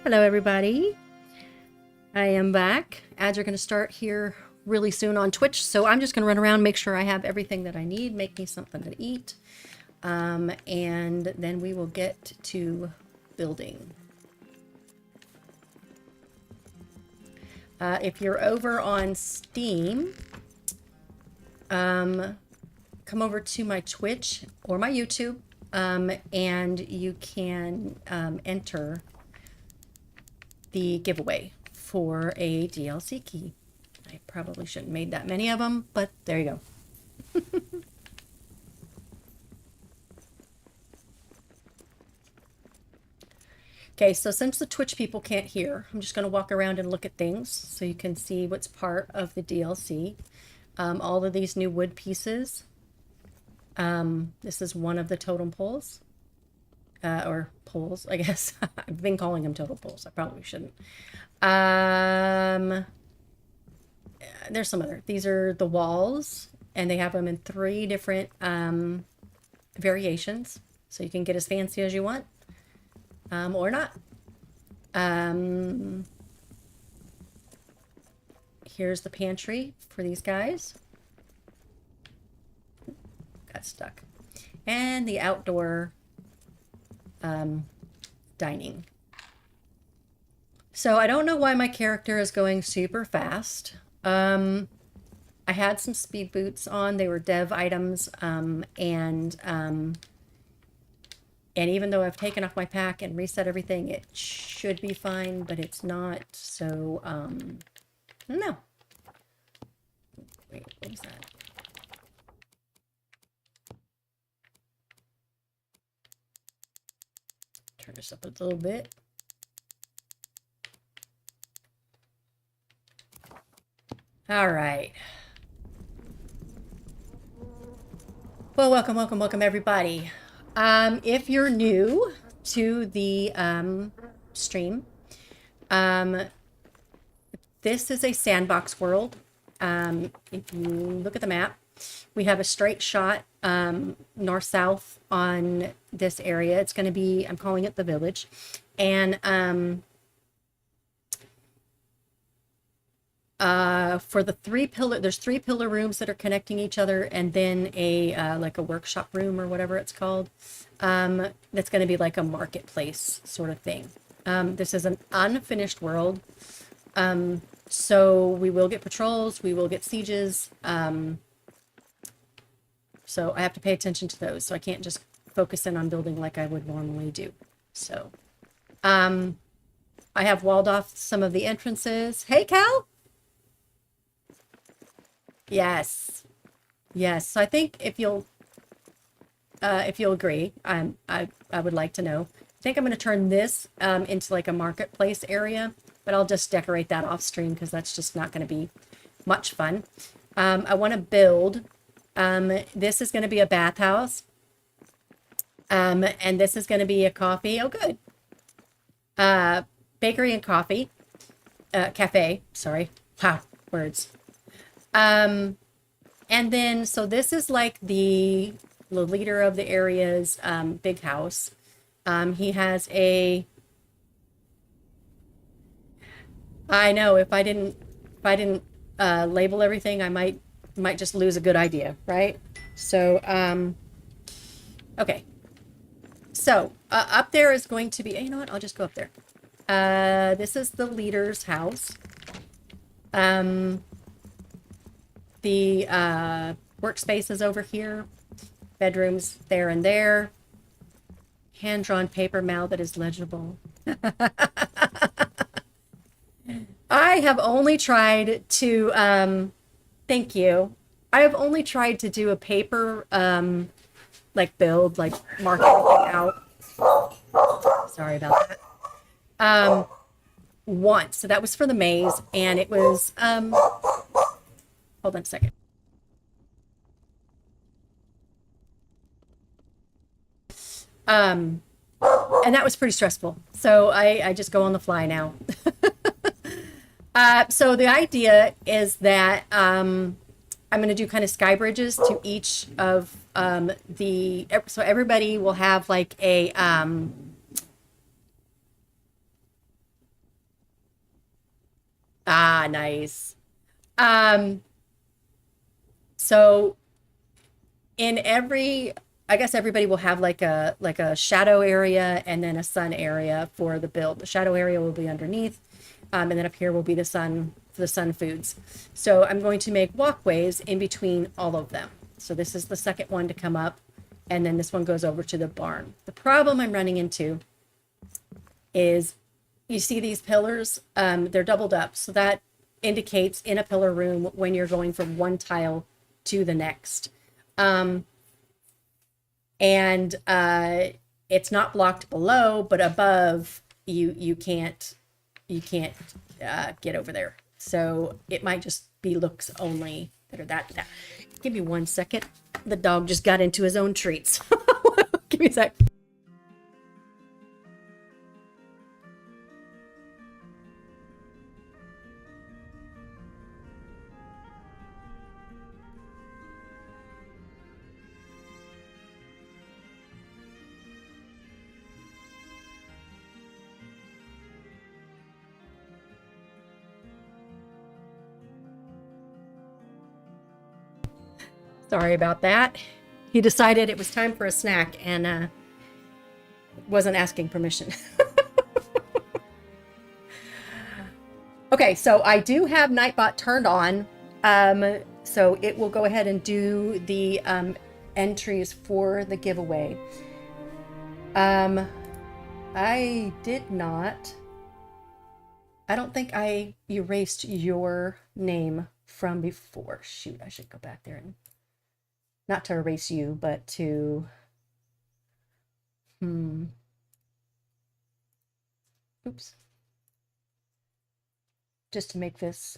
Hello everybody, I am back. Ads are going to start here really soon on Twitch, so I'm just going to run around, make sure I have everything that I need, make me something to eat, and then we will get to building. If you're over on Steam, come over to my Twitch or my YouTube, and you can enter the giveaway for a DLC key. I probably shouldn't have made that many of them, but there you go. Okay, so since the Twitch people can't hear, I'm just going to walk around and look at things so you can see what's part of the DLC. All of these new wood pieces. This is one of the totem poles. Or poles, I guess. I've been calling them totem poles. I probably shouldn't. There's some other. These are the walls, and they have them in 3 different variations. So you can get as fancy as you want, or not. Here's the pantry for these guys. Got stuck. And the outdoor dining. So I don't know why my character is going super fast. I had some speed boots on. They were dev items, and even though I've taken off my pack and reset everything, it should be fine, but it's not. So I don't know. Wait, what was that? Turn this up a little bit. All right. Well, welcome everybody. If you're new to the stream, this is a sandbox world. If you look at the map, we have a straight shot north-south on this area. It's going to be, I'm calling it the village. And for the 3 pillar, there's 3 pillar rooms that are connecting each other, and then a like a workshop room or whatever it's called. That's going to be like a marketplace sort of thing. This is an unfinished world. So we will get patrols, we will get sieges. So I have to pay attention to those. So I can't just focus in on building like I would normally do. So I have walled off some of the entrances. Hey, Cal. Yes. Yes. So I think if you'll agree, I would like to know. I think I'm going to turn this into like a marketplace area, but I'll just decorate that off stream because that's just not going to be much fun. I want to build. This is going to be a bathhouse. And this is going to be a coffee. Oh, good. Bakery and coffee. Cafe. Sorry. Wow. Words. And then, so this is like the leader of the area's big house. He has a, I know if I didn't label everything, I might just lose a good idea, right? So, okay. So up there is going to be, you know what? I'll just go up there. This is the leader's house. The workspace is over here. Bedrooms there and there. Hand-drawn paper mail that is legible. I have only tried to, thank you. I have only tried to do a paper, like build, like mark everything out. Sorry about that. Once. So that was for the maze, and it was, hold on a second. And that was pretty stressful. So I just go on the fly now. So the idea is that I'm going to do kind of sky bridges to each of so everybody will have like a Ah, nice. Um, so in every, I guess everybody will have like a shadow area and then a sun area for the build. The shadow area will be underneath, and then up here will be the sun foods. So I'm going to make walkways in between all of them. So this is the second one to come up, and then this one goes over to the barn. The problem I'm running into is, you see these pillars, they're doubled up. So that indicates in a pillar room when you're going from one tile to the next. And it's not blocked below, but above you can't get over there. So it might just be looks only that are that. Give me 1 second. The dog just got into his own treats. Give me a sec. Sorry about that. He decided it was time for a snack and wasn't asking permission. Okay, so I do have Nightbot turned on. So it will go ahead and do the entries for the giveaway. I did not. I don't think I erased your name from before. Shoot, I should go back there and not to erase you, but to oops. Just to make this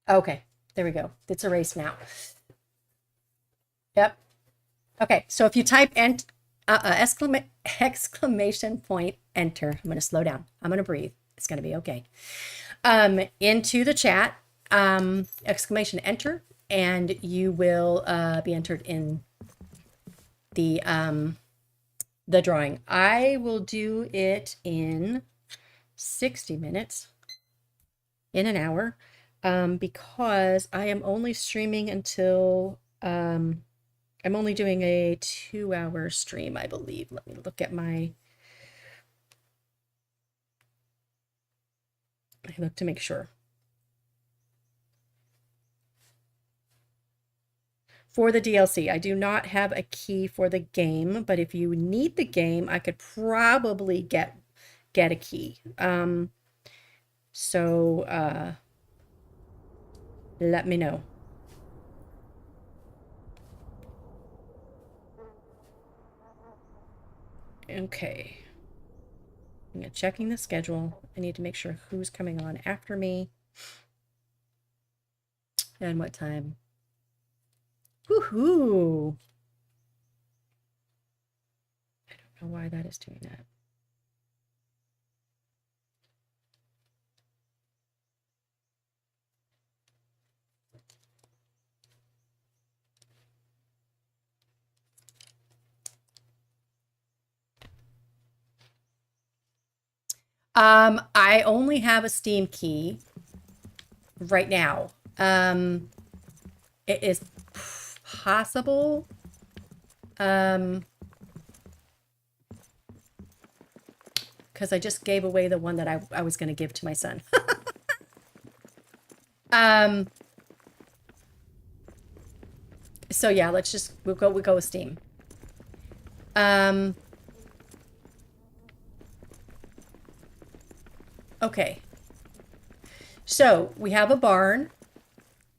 okay, there we go. It's erased now. Yep. Okay, so if you type exclamation point enter, I'm going to slow down. I'm going to breathe. It's going to be okay. Into the chat, exclamation enter, and you will be entered in the drawing. I will do it in 60 minutes, in an hour, because I am only streaming until I'm only doing a 2-hour stream, I believe. Let me look at my... I look to make sure. For the DLC, I do not have a key for the game, but if you need the game, I could probably get a key. So let me know. Okay. I'm checking the schedule. I need to make sure who's coming on after me and what time. Woohoo! I don't know why that is doing that. I only have a Steam key right now. It is possible. Because I just gave away the one that I was going to give to my son. So yeah, we'll go with Steam. Okay. So we have a barn.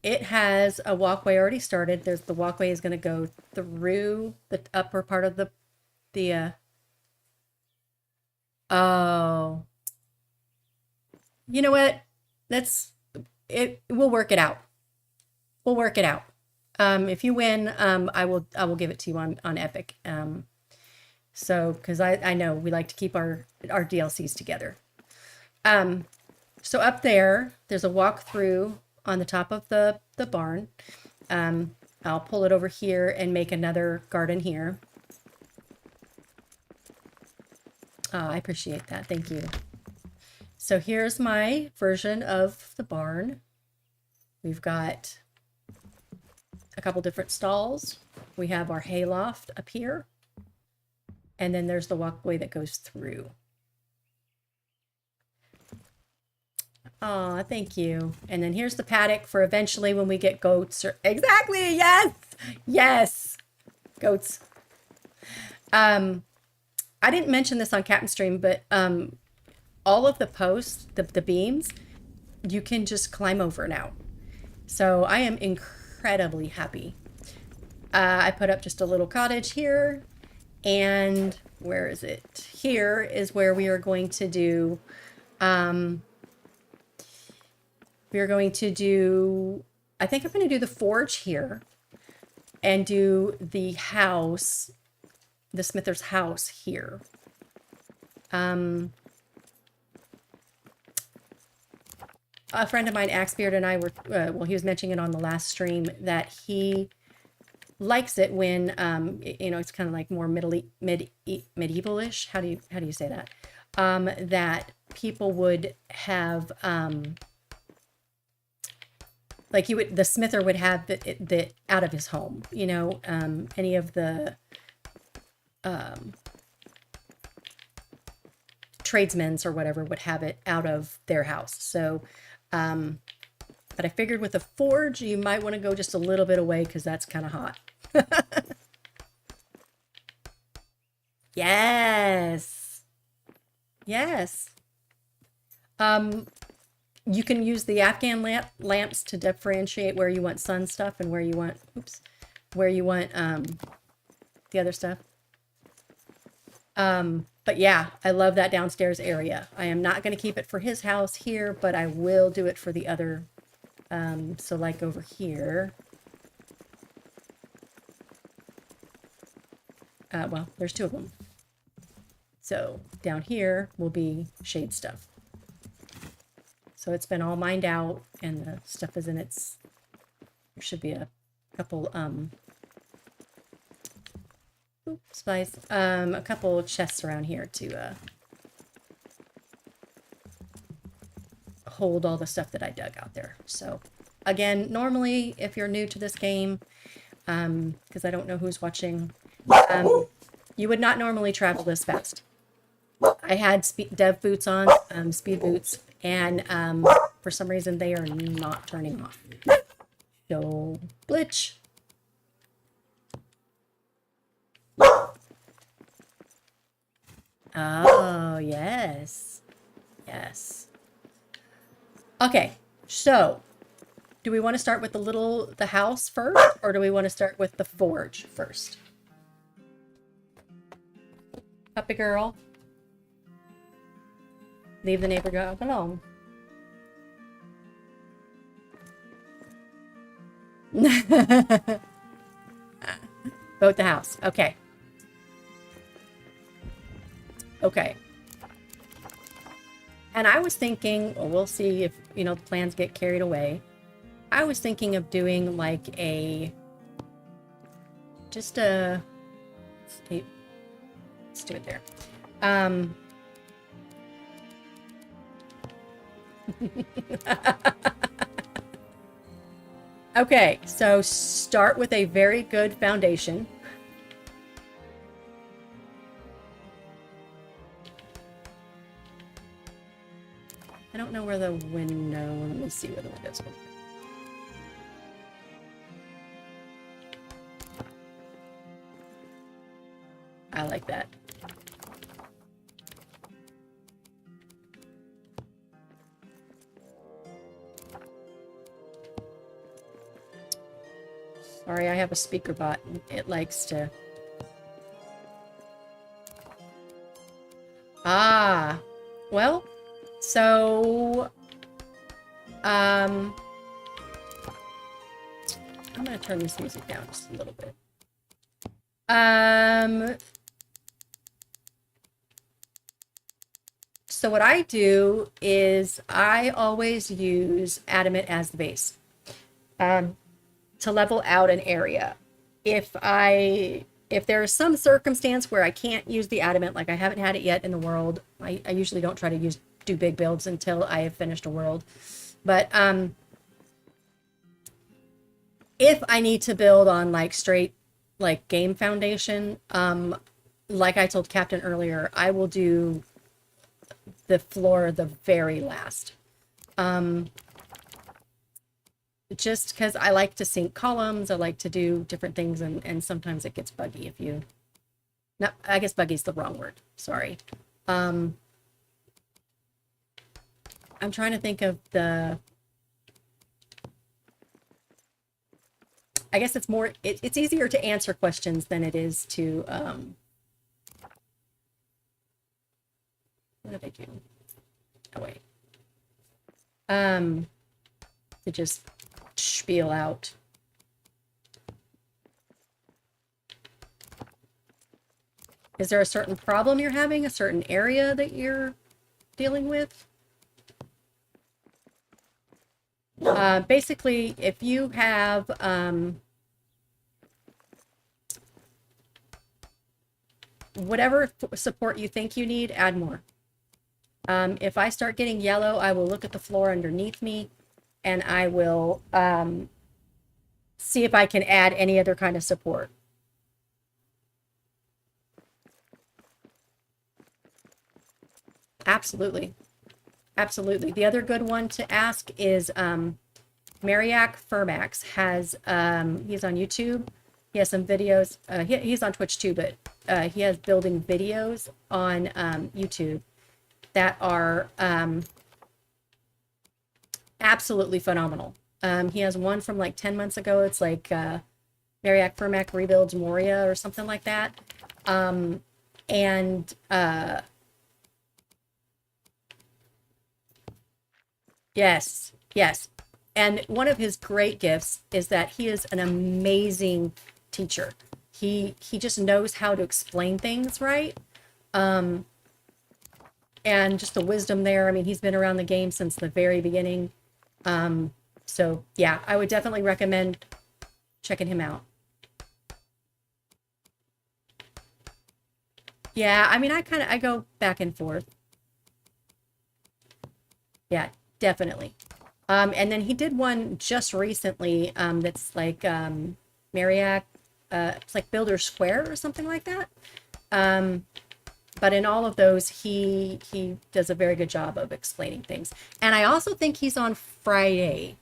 It has a walkway already started. The walkway is going to go through the upper part of the oh. You know what? We'll work it out. We'll work it out. If you win, I will give it to you on Epic. So because I know we like to keep our DLCs together. So up there's a walkthrough on the top of the barn. I'll pull it over here and make another garden here. I appreciate that. Thank you. So here's my version of the barn. We've got a couple different stalls. We have our hayloft up here. And then there's the walkway that goes through. Aw, thank you. And then here's the paddock for eventually when we get goats or exactly, yes. Yes. Goats. I didn't mention this on Captain Stream, but all of the posts, the beams, you can just climb over now. So I am incredibly happy. I put up just a little cottage here, and where is it? Here is where we are going to do, I think I'm going to do the forge here and do the house, the smither's house here. A friend of mine, Axebeard, and I were, well, he was mentioning it on the last stream that he likes it when, you know, it's kind of like more medievalish. How do you say that? That people would have, like the smither would have the out of his home, you know, any of the tradesmen's or whatever would have it out of their house. So, but I figured with a forge, you might want to go just a little bit away because that's kind of hot. Yes. Yes. You can use the Afghan lamps to differentiate where you want sun stuff and where you want, where you want the other stuff. But yeah, I love that downstairs area. I am not going to keep it for his house here, but I will do it for the other. So like over here. Well, there's two of them. So down here will be shade stuff. So it's been all mined out and the stuff is in its, there should be a couple, spice, a couple chests around here to, hold all the stuff that I dug out there. So again, normally if you're new to this game, because I don't know who's watching, you would not normally travel this fast. I had dev boots on, speed boots, and for some reason they are not turning off. So, glitch. Oh, yes. Yes. Okay, so do we want to start with the house first, or do we want to start with the forge first? Puppy girl. Leave the neighbor dog alone. Vote the house. Okay. Okay. And I was thinking, well, we'll see if, you know, the plans get carried away. I was thinking of doing like let's do it there. Okay, so start with a very good foundation. I don't know where the window, let me see where the window's going. I like that. Sorry, I have a speaker bot. It likes to... Ah, well, so... I'm going to turn this music down just a little bit. So what I do is I always use adamant as the base. To level out an area. If I if there is some circumstance where I can't use the adamant, like I haven't had it yet in the world, I usually don't try to do big builds until I have finished a world. But if I need to build on like straight like game foundation, like I told Captain earlier, I will do the floor the very last. Just because I like to sync columns, I like to do different things, and sometimes it gets buggy if you, no, I guess buggy's the wrong word, sorry. I'm trying to think of the, I guess it's more, it's easier to answer questions than it is to, what did I do? Oh, wait. To just spiel out. Is there a certain problem you're having, a certain area that you're dealing with? Basically, if you have whatever support you think you need, add more. If I start getting yellow, I will look at the floor underneath me and I will see if I can add any other kind of support. Absolutely. Absolutely. The other good one to ask is Mariak Furmax has, he's on YouTube. He has some videos. He's on Twitch too, but he has building videos on YouTube that are absolutely phenomenal. He has one from like 10 months ago. It's like Mariak Furmax rebuilds Moria or something like that. Yes, yes. And one of his great gifts is that he is an amazing teacher. He just knows how to explain things right. And just the wisdom there. I mean, he's been around the game since the very beginning. So yeah, I would definitely recommend checking him out. Yeah, I mean, I go back and forth. Yeah, definitely. And then he did one just recently that's like Mariak, it's like Builder Square or something like that. But in all of those, he does a very good job of explaining things. And I also think he's on Friday.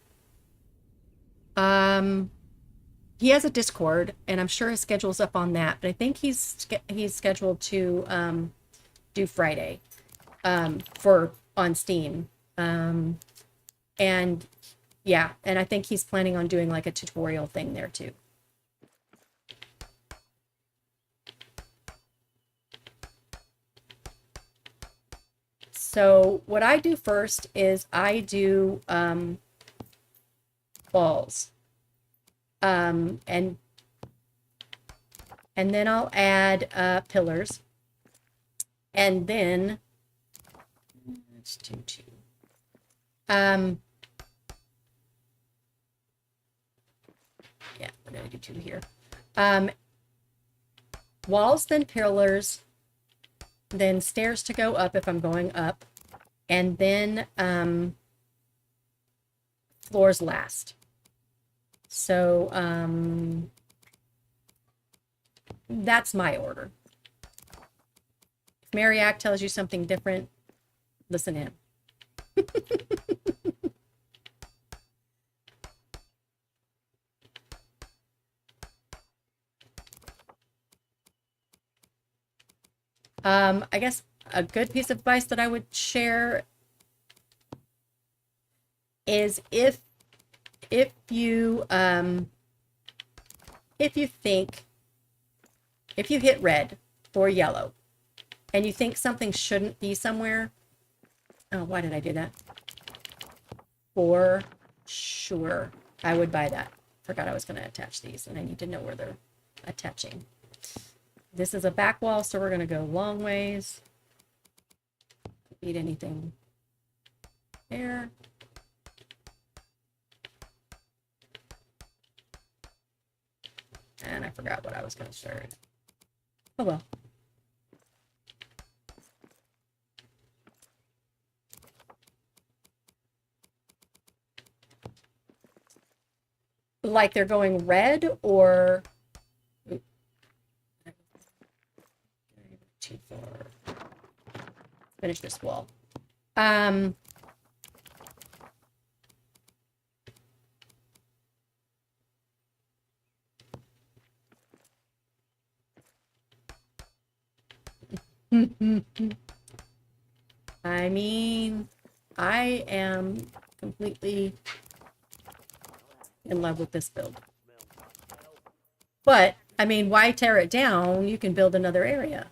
He has a Discord, and I'm sure his schedule's up on that. But I think he's scheduled to do Friday for on Steam. And yeah, and I think he's planning on doing like a tutorial thing there too. So what I do first is I do walls. And then I'll add pillars. And then let's do two. Yeah, we're gonna do two here. Walls, then pillars, then stairs to go up if I'm going up, and then floors last. So that's my order. If Mariak tells you something different, listen in. I guess a good piece of advice that I would share is if you hit red or yellow and you think something shouldn't be somewhere, oh, why did I do that? For sure, I would buy that. Forgot I was going to attach these, and I need to know where they're attaching. This is a back wall, so we're going to go long ways. Don't need anything there. And I forgot what I was going to start. Oh well. Like they're going red or too far. Finish this wall. I mean, I am completely in love with this build. But, I mean, why tear it down? You can build another area.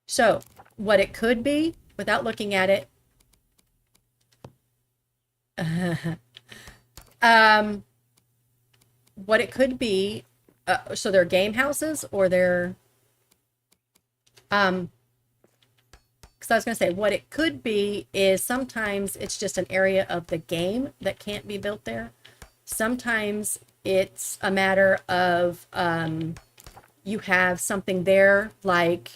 So, what it could be, without looking at it, what it could be, so they're game houses or they're, because I was going to say, what it could be is sometimes it's just an area of the game that can't be built there. Sometimes it's a matter of you have something there like,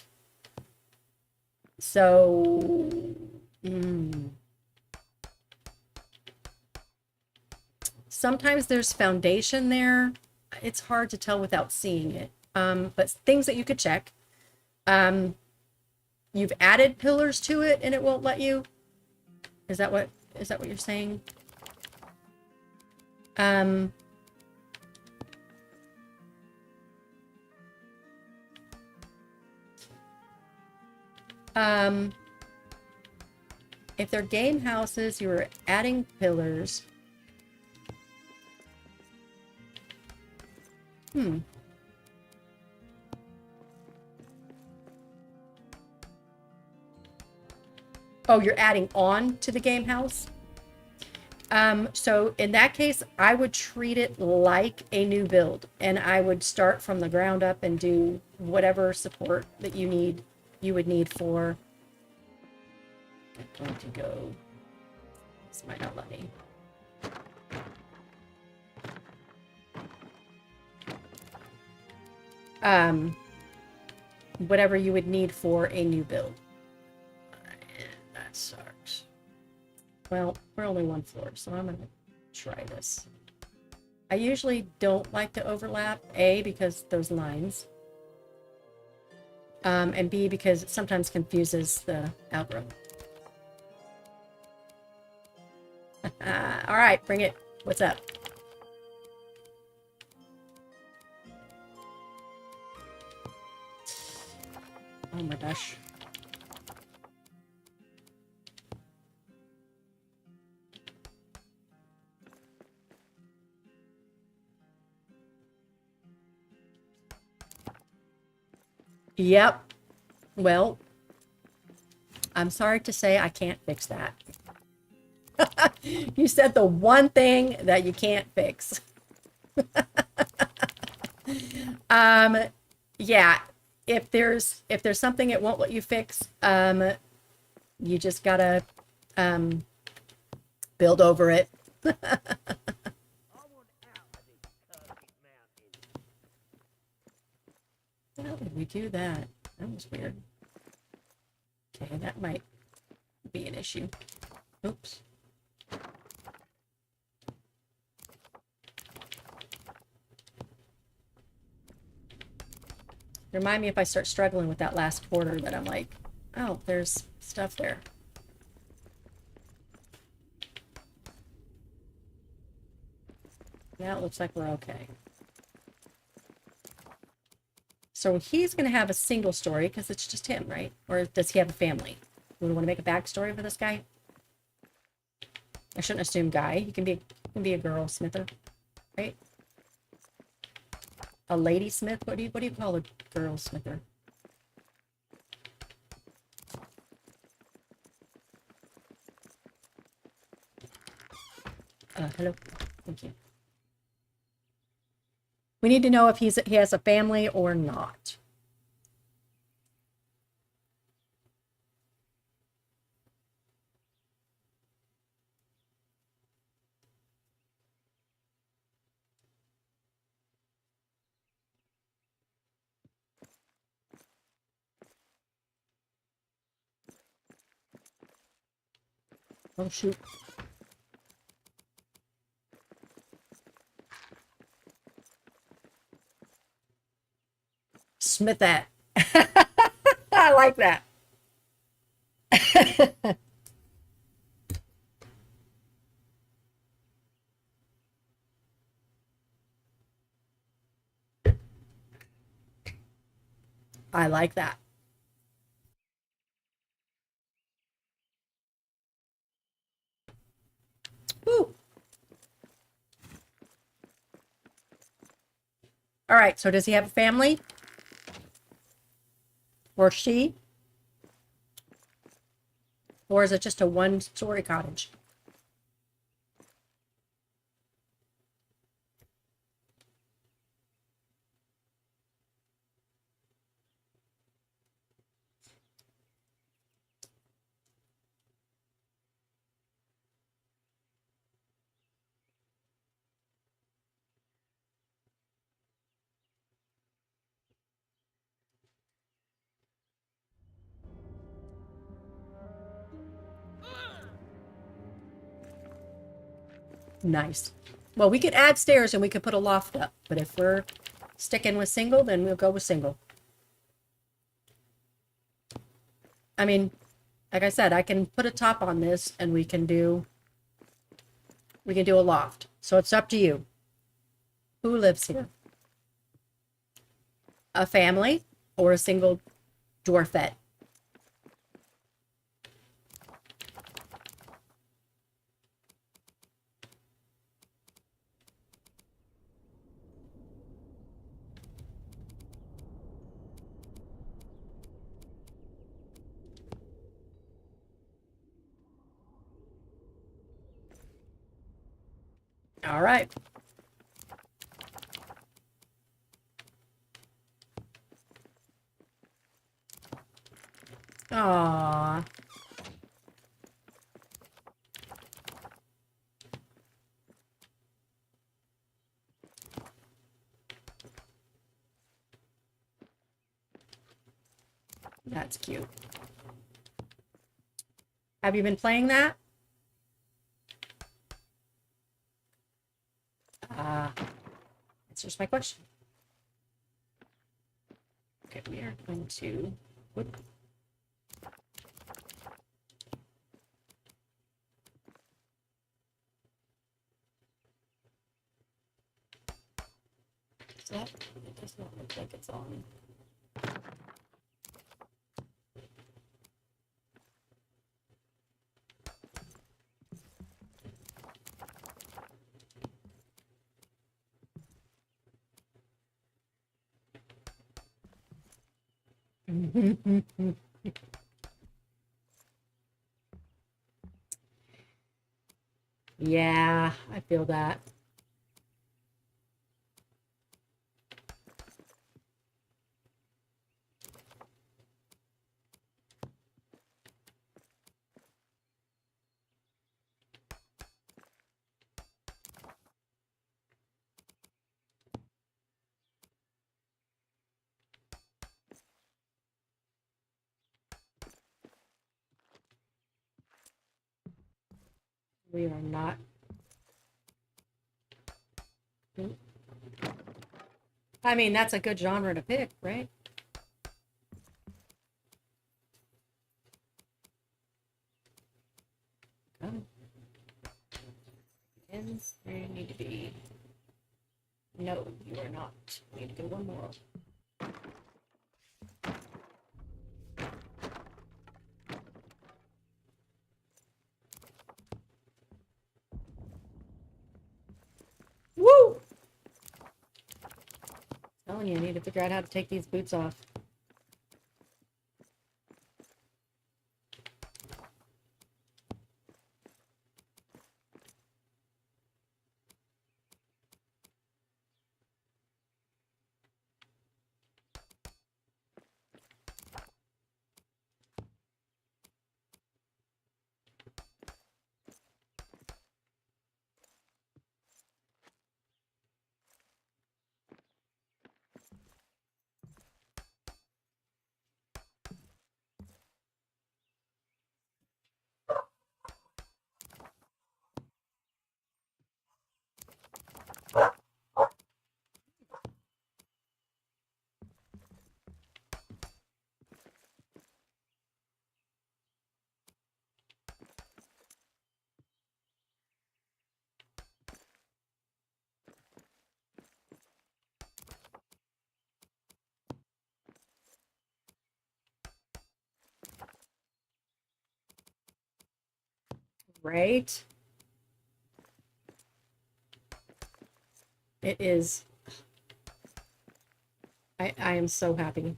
so sometimes there's foundation there. It's hard to tell without seeing it. But things that you could check. You've added pillars to it and it won't let you. Is that what you're saying? If they're game houses, you were adding pillars. Oh, you're adding on to the game house? So in that case, I would treat it like a new build, and I would start from the ground up and do whatever support that you would need for. I'm going to go. This might not let me. Whatever you would need for a new build. That sucks. Well, we're only one floor, so I'm gonna try this. I usually don't like to overlap, A, because those lines, and B, because it sometimes confuses the algorithm. All right, bring it. What's up? Oh my gosh. Yep. Well, I'm sorry to say I can't fix that. You said the one thing that you can't fix. Yeah, if there's something it won't let you fix, you just gotta build over it. How did we do that? That was weird. Okay, that might be an issue. Oops. Remind me if I start struggling with that last quarter that I'm like, oh, there's stuff there. Now it looks like we're okay. So he's going to have a single story because it's just him, right? Or does he have a family? Do we want to make a backstory for this guy? I shouldn't assume guy. He can be a girl smither, right? A lady smith? What do you call a girl smither? Hello. Thank you. We need to know if he has a family or not. Oh, shoot. Smith that. I like that. I like that. Woo. All right, so does he have a family? Or she? Or is it just a one-story cottage? Nice. Well, we could add stairs and we could put a loft up, but if we're sticking with single, then we'll go with single. I mean, like I said, I can put a top on this and we can do a loft. So it's up to you. Who lives here? A family or a single dwarfette? All right. Aww. That's cute. Have you been playing that? Answers my question. Okay, we are going to... Whoop. That, it does not look like it's on. Yeah, I feel that. We are not. I mean, that's a good genre to pick, right? Oh. Ends where you need to be. No, you are not. We need to go one more. Woo! I'm telling you, I need to figure out how to take these boots off. Right? It is. I am so happy.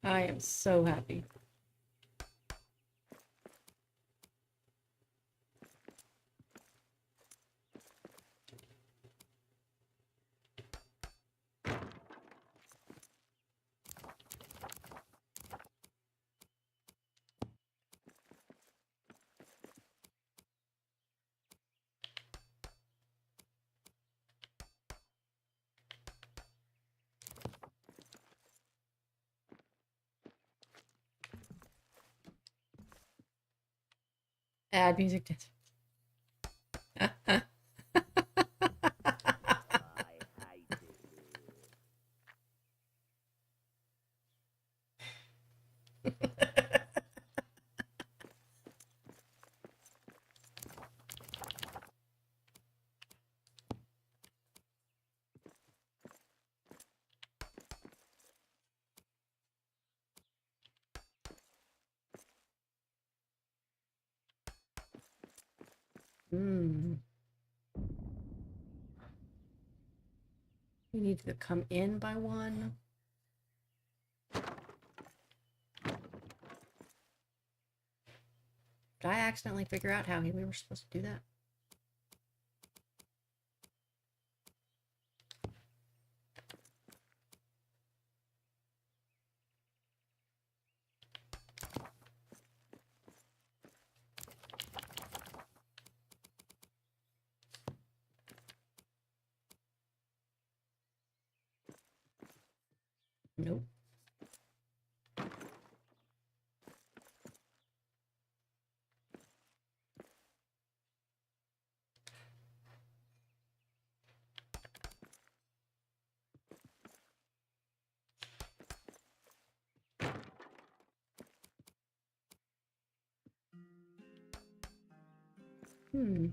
I am so happy. Add music to Hmm. You need to come in by one. Did I accidentally figure out how we were supposed to do that? Nope. Hmm.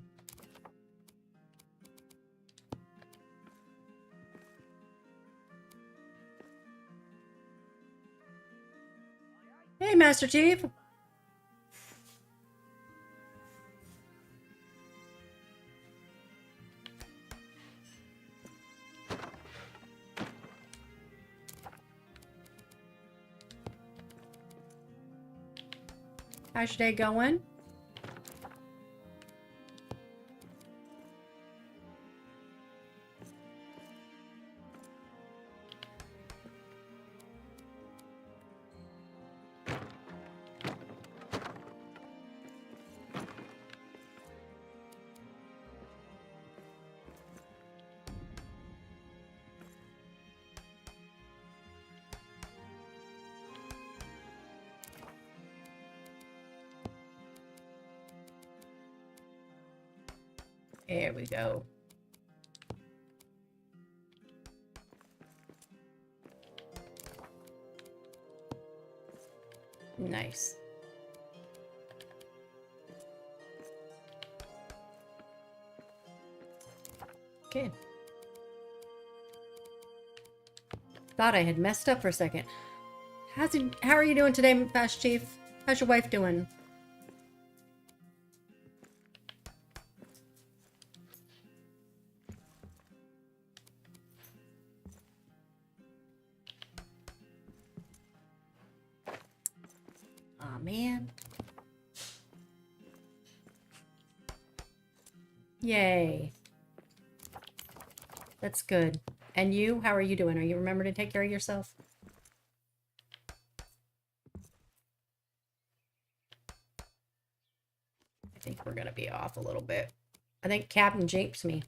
Hey, Master Chief. How's your day going? There we go. Nice. Okay. Thought I had messed up for a second. How are you doing today, Master Chief? How's your wife doing? Aw, man. Yay. That's good. And you, how are you doing? Are you remembering to take care of yourself? I think we're gonna be off a little bit. I think Captain japes me.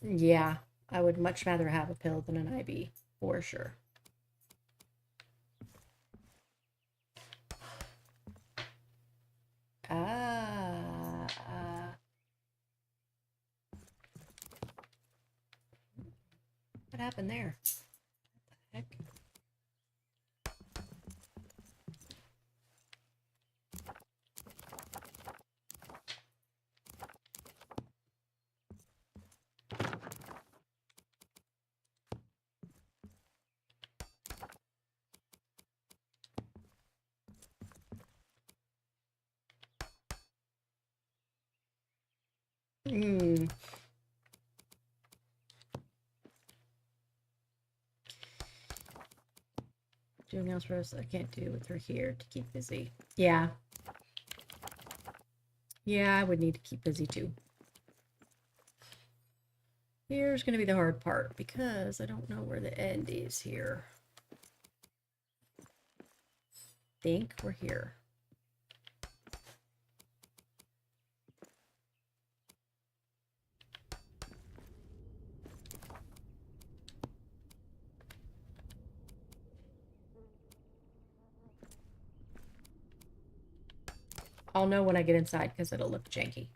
Yeah, I would much rather have a pill than an IV, for sure. What happened there? What the heck? Doing else for us I can't do with her here to keep busy. Yeah. Yeah, I would need to keep busy too. Here's going to be the hard part because I don't know where the end is here. Think we're here. I'll know when I get inside because it'll look janky.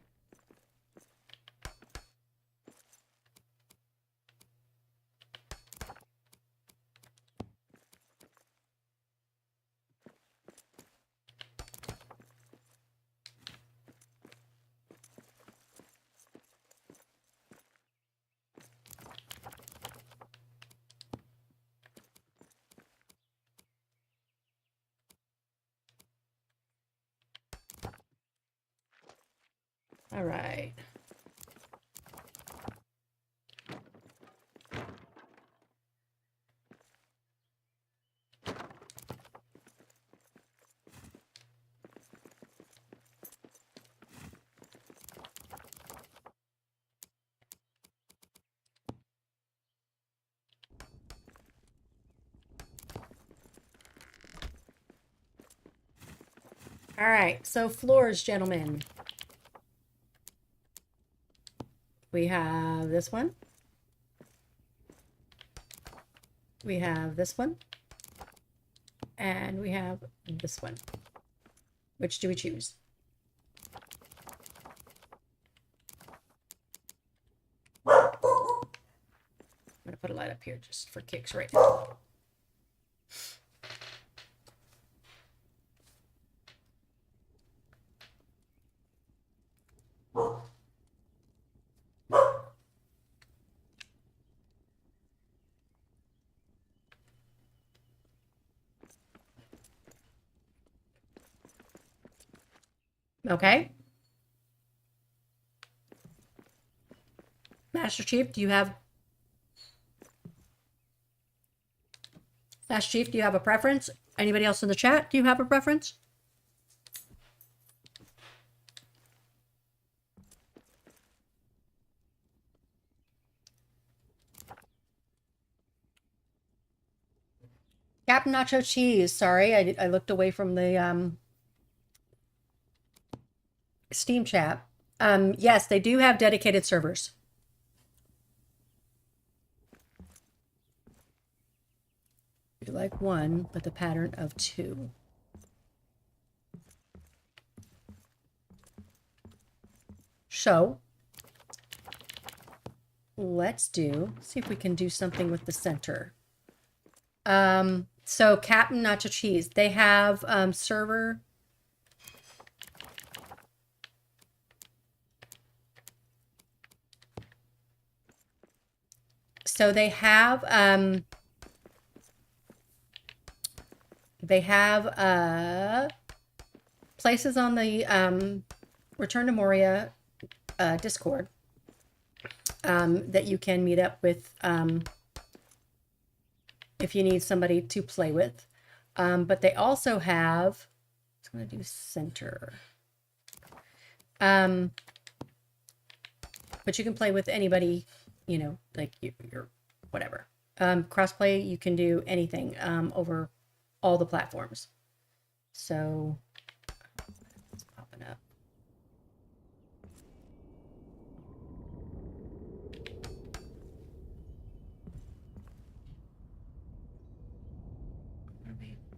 All right. All right, so floors, gentlemen. We have this one. We have this one. And we have this one. Which do we choose? I'm going to put a light up here just for kicks right now. Okay. Master Chief, do you have... Master Chief, do you have a preference? Anybody else in the chat, do you have a preference? Captain Nacho Cheese, sorry, I looked away from the Steam chat. Yes, they do have dedicated servers. You like one, but the pattern of two. So, let's see if we can do something with the center. So Captain Nacho Cheese, they have server. So they have places on the Return to Moria Discord that you can meet up with if you need somebody to play with. But they also have, I'm going to do center. But you can play with anybody, you know, like you're whatever. Crossplay, you can do anything over all the platforms. So it's popping up.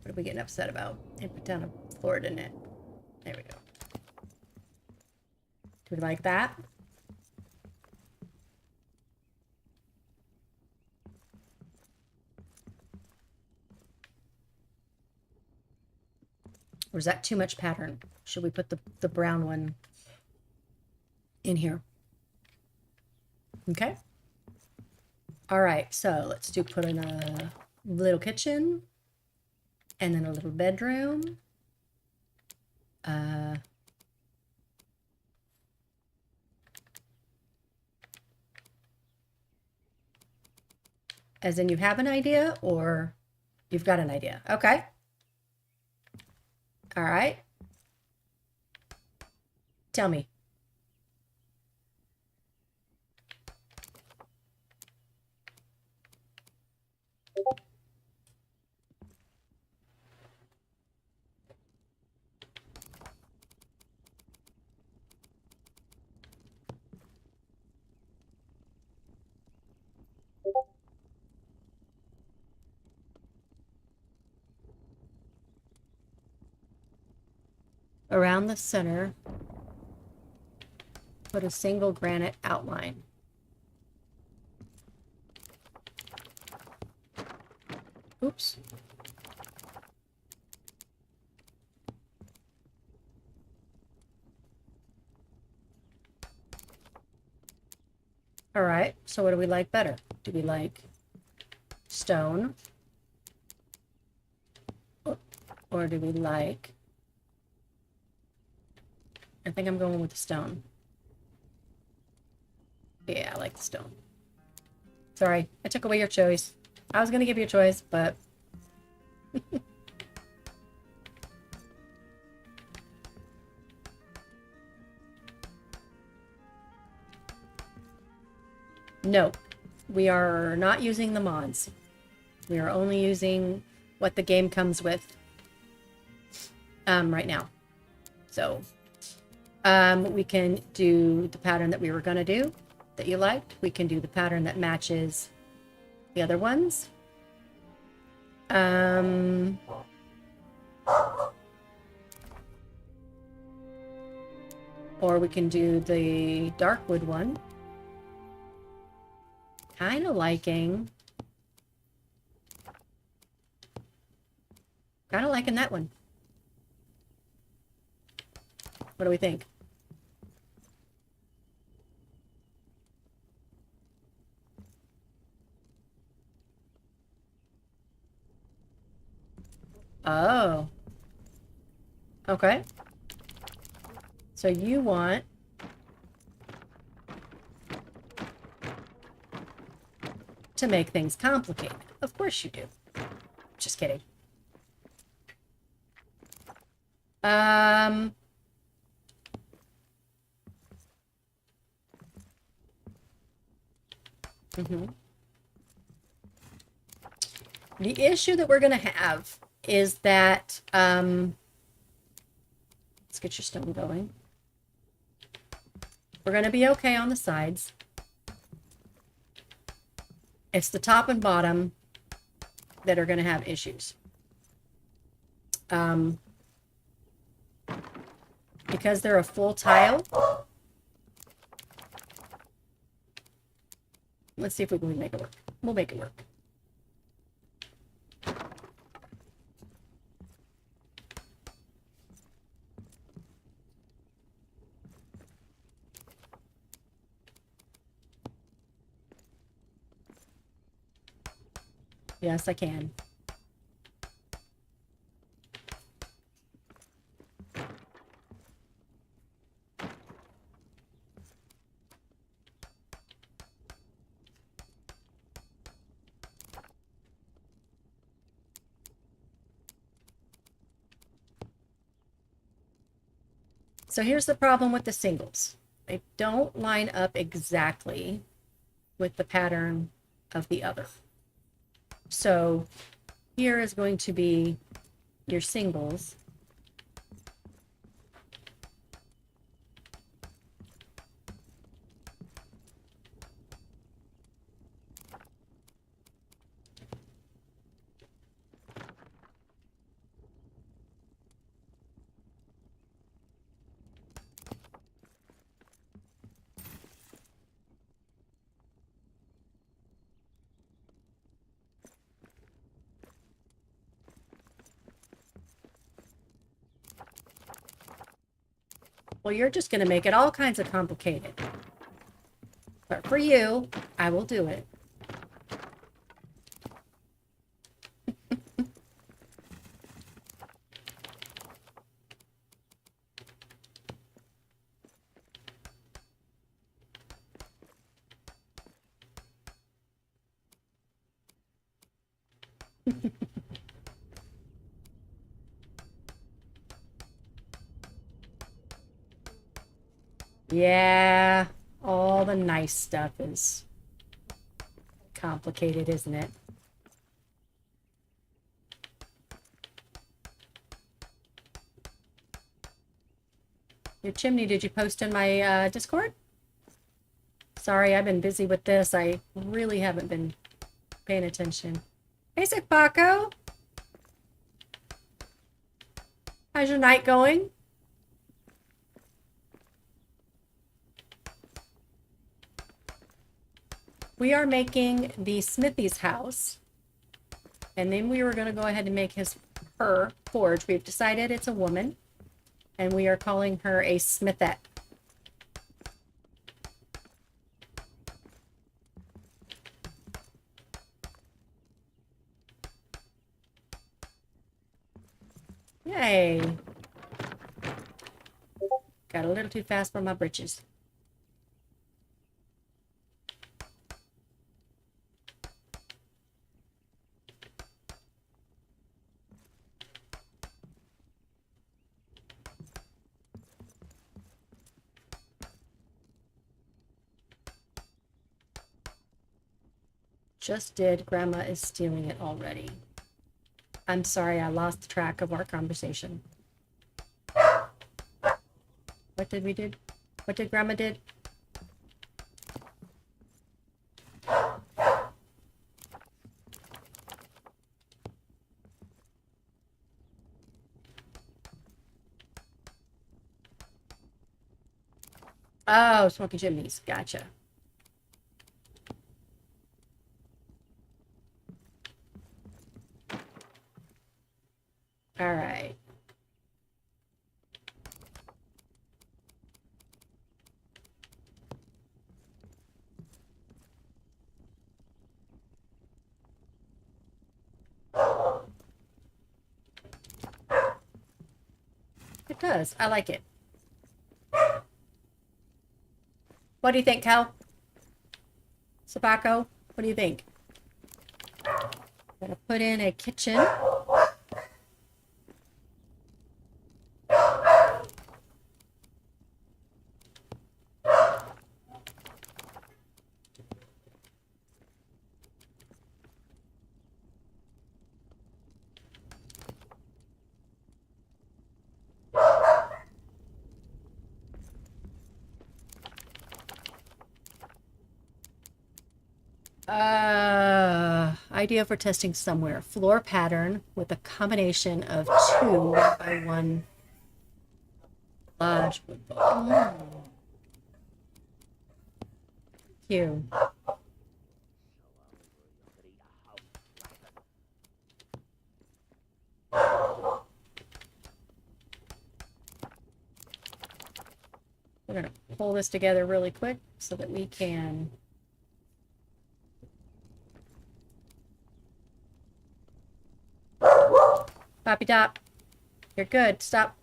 What are we getting upset about? I put down a Florida in it. There we go. Do we like that? Or is that too much pattern? Should we put the brown one in here? Okay. All right, so let's put in a little kitchen and then a little bedroom. As in you have an idea or you've got an idea? Okay. All right. Tell me. Around the center, put a single granite outline. Oops. All right, so what do we like better? Do we like stone? Or do we like... I think I'm going with the stone. Yeah, I like the stone. Sorry, I took away your choice. I was going to give you a choice, but... No, we are not using the mods. We are only using what the game comes with right now. So we can do the pattern that we were going to do that you liked. We can do the pattern that matches the other ones. Or we can do the dark wood one. Kind of liking that one. What do we think? Oh. Okay. So you want to make things complicated. Of course you do. Just kidding. The issue that we're going to have is that, let's get your stone going. We're going to be okay on the sides. It's the top and bottom that are going to have issues. Because they're a full tile. Let's see if we can make it work. We'll make it work. Yes, I can. So here's the problem with the singles. They don't line up exactly with the pattern of the other. So here is going to be your singles. Well, you're just going to make it all kinds of complicated. But for you, I will do it. Yeah, all the nice stuff is complicated, isn't it? Your chimney, did you post in my Discord? Sorry, I've been busy with this. I really haven't been paying attention. Hey, Sick Paco. How's your night going? We are making the Smithy's house. And then we were going to go ahead and make her forge. We've decided it's a woman. And we are calling her a smithette. Yay. Got a little too fast for my britches. Just did. Grandma is stealing it already. I'm sorry, I lost track of our conversation. What did we do? What did Grandma did? Oh, smoky chimneys. Gotcha. All right. It does. I like it. What do you think, Cal? Sabaco, what do you think? Gonna put in a kitchen. Idea for testing somewhere. Floor pattern with a combination of 2 by 1 large wood block. Cute. We're going to pull this together really quick so that we can Poppy Top, you're good. Stop.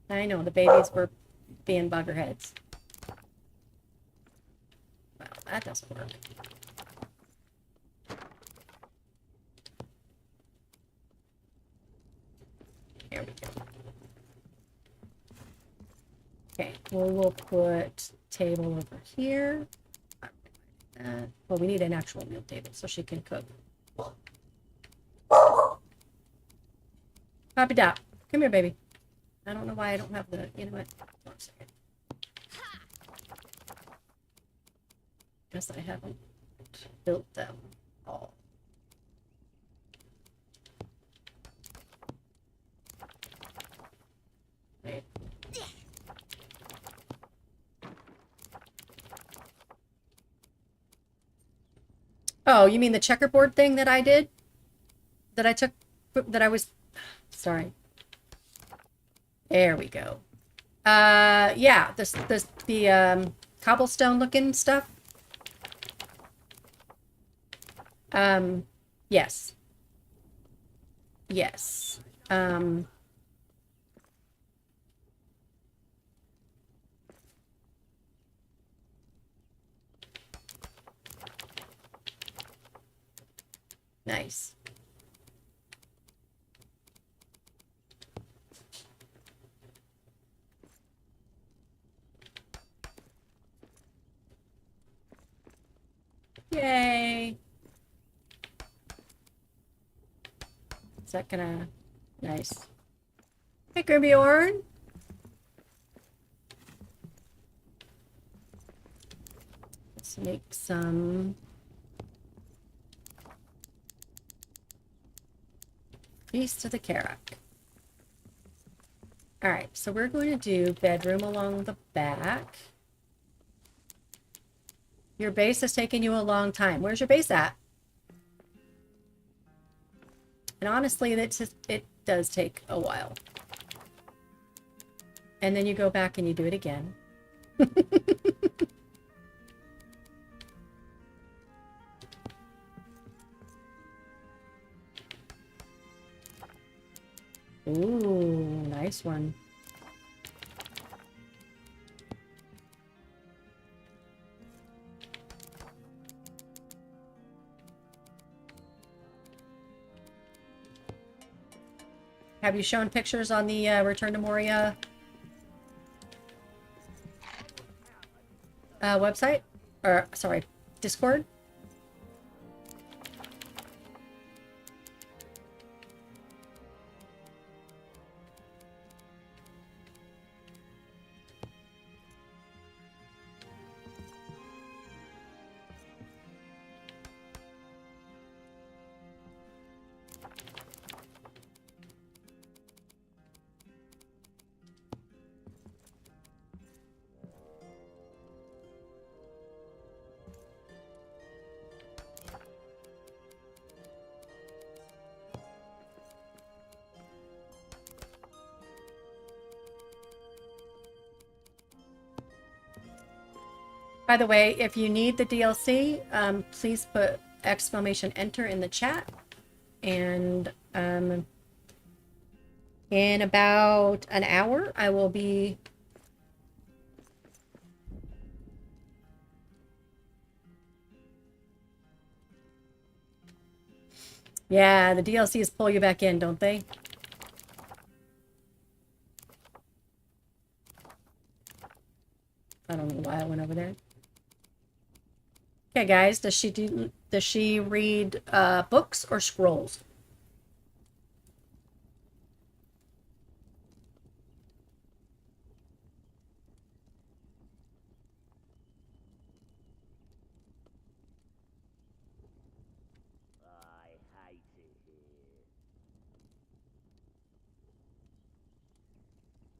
I know, the babies were being buggerheads. Well, that doesn't work. Here we go. Okay, we'll put table over here. Well, we need an actual meal table so she can cook. Poppy Dot, come here, baby. I don't know why I don't have the, you know what? One second. Guess I haven't built them all. Wait. Oh, you mean the checkerboard thing that I did? That I took, that I was, sorry. There we go. Yeah, the cobblestone looking stuff. Yes. Yes. Nice. Yay. Is that gonna... Nice. Hey, Beorn. Let's make some... Feast of the Carrack. Alright, so we're going to do bedroom along the back. Your base has taken you a long time. Where's your base at? And honestly, it does take a while. And then you go back and you do it again. Ooh, nice one. Have you shown pictures on the Return to Moria website? Or, sorry, Discord? By the way, if you need the DLC, please put !enter in the chat. And in about an hour, I will be... Yeah, the DLCs pull you back in, don't they? I don't know why I went over there. Okay, guys, does she read books or scrolls?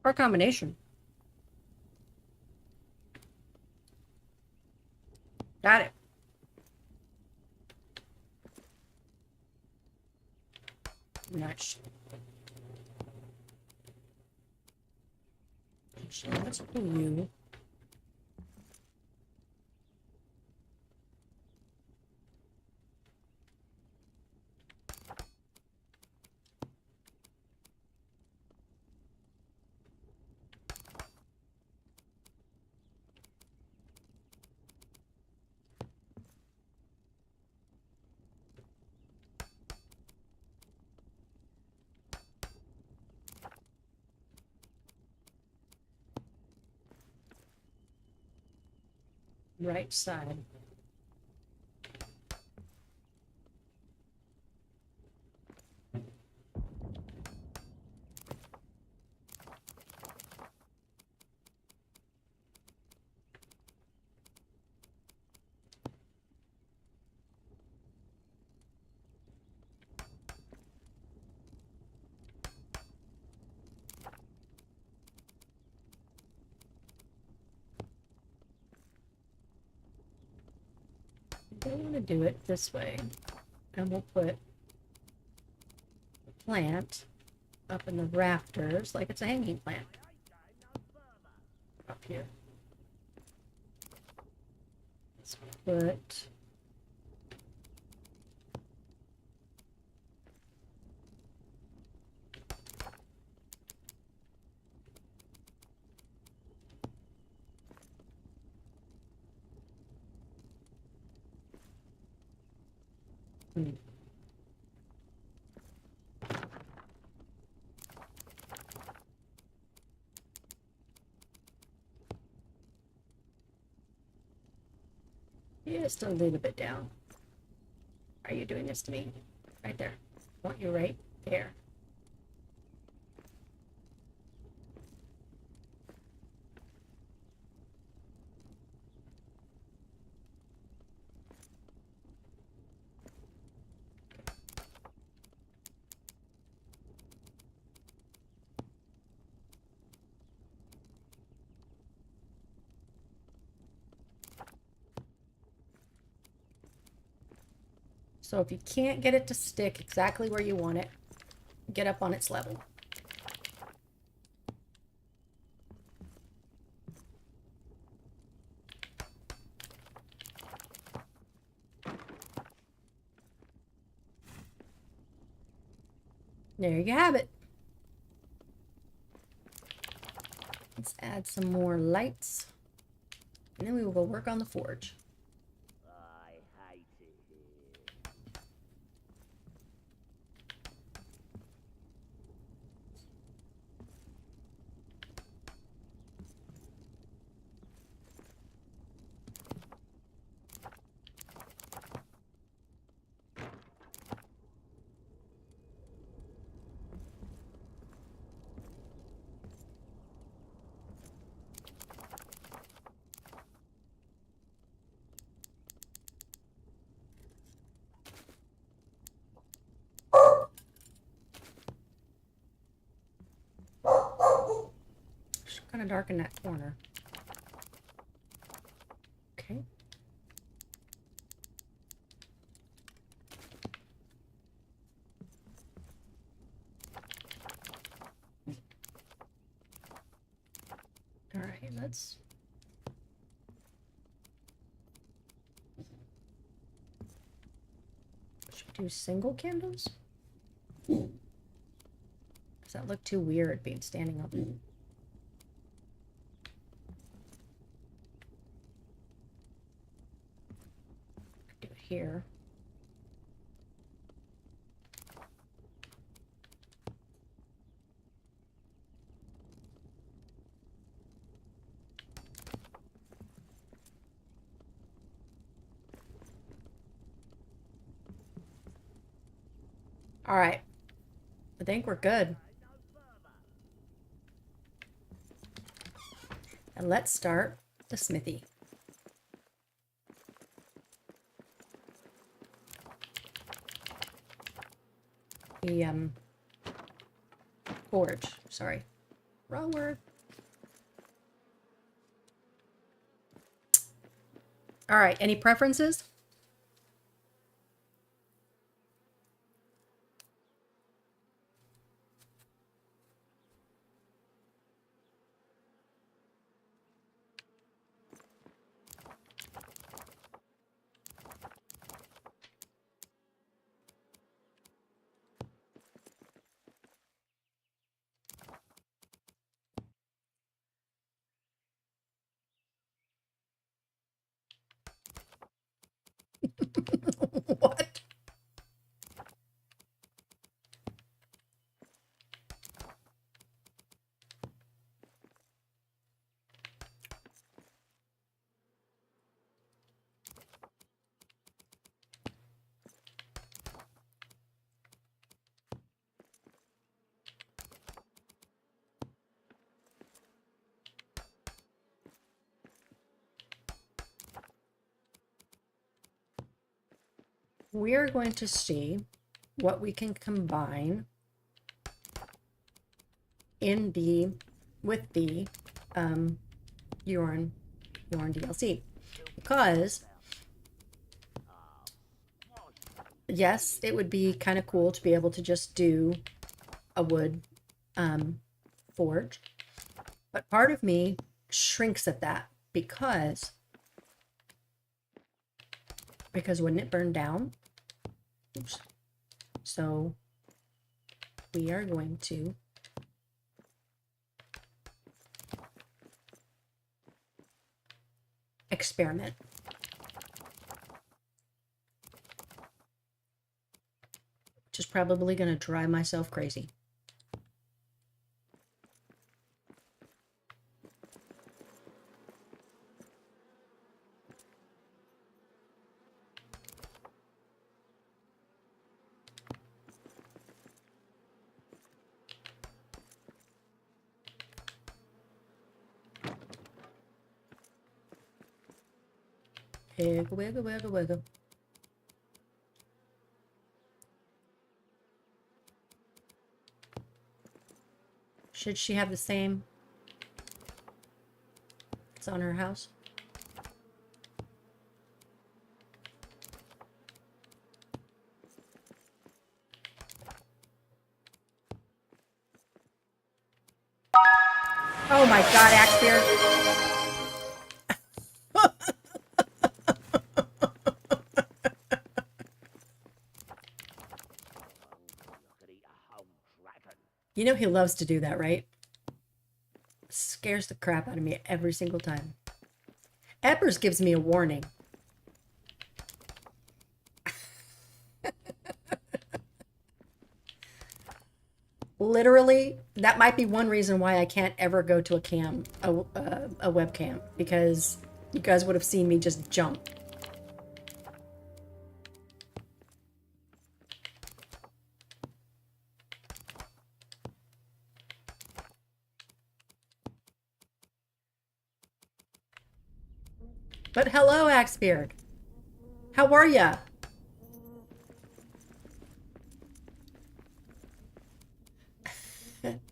Or a combination? Got it. Nice. So let's pull you. Right side. I want to do it this way, and we'll put a plant up in the rafters like it's a hanging plant up here. Let's put Just a little bit down. Are you doing this to me? Right there. I want you right there. So if you can't get it to stick exactly where you want it, get up on its level. There you have it. Let's add some more lights. And then we will go work on the forge. I hate it here. It's kind of dark in that corner. Okay. All right, let's... Should we do single candles? Does that look too weird being standing up? Do it here. All right. I think we're good. And let's start the smithy. The forge. Sorry. Wrong word. All right. Any preferences? What? We're going to see what we can combine in with the Beorn DLC, because yes, it would be kind of cool to be able to just do a wood forge, but part of me shrinks at that because wouldn't it burn down? Oops. So we are going to experiment. Which is probably going to drive myself crazy. Wiggle, wiggle, wiggle, wiggle. Should she have the same? It's on her house. Oh my god, Axebeard. You know he loves to do that, right? Scares the crap out of me every single time. Eppers gives me a warning. Literally, that might be one reason why I can't ever go to a webcam, because you guys would have seen me just jump. But hello, Axebeard. How are ya?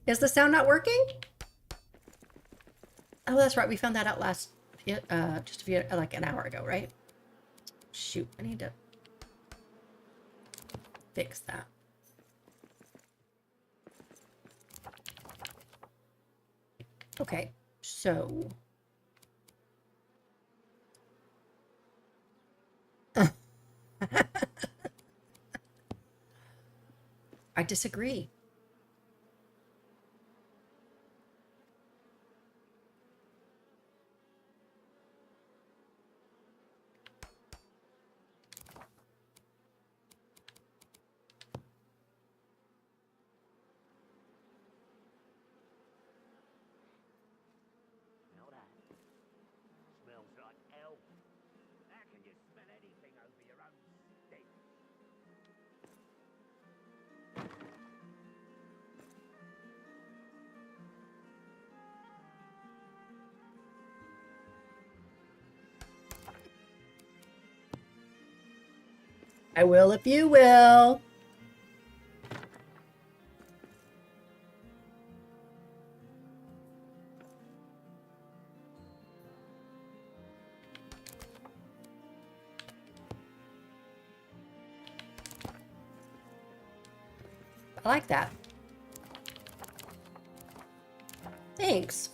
Is the sound not working? Oh, that's right. We found that out just a few, like an hour ago, right? Shoot, I need to fix that. Okay, so I disagree. Smell that? Smells like elf. How can you smell anything over your own stick? I will if you will. I like that. Thanks.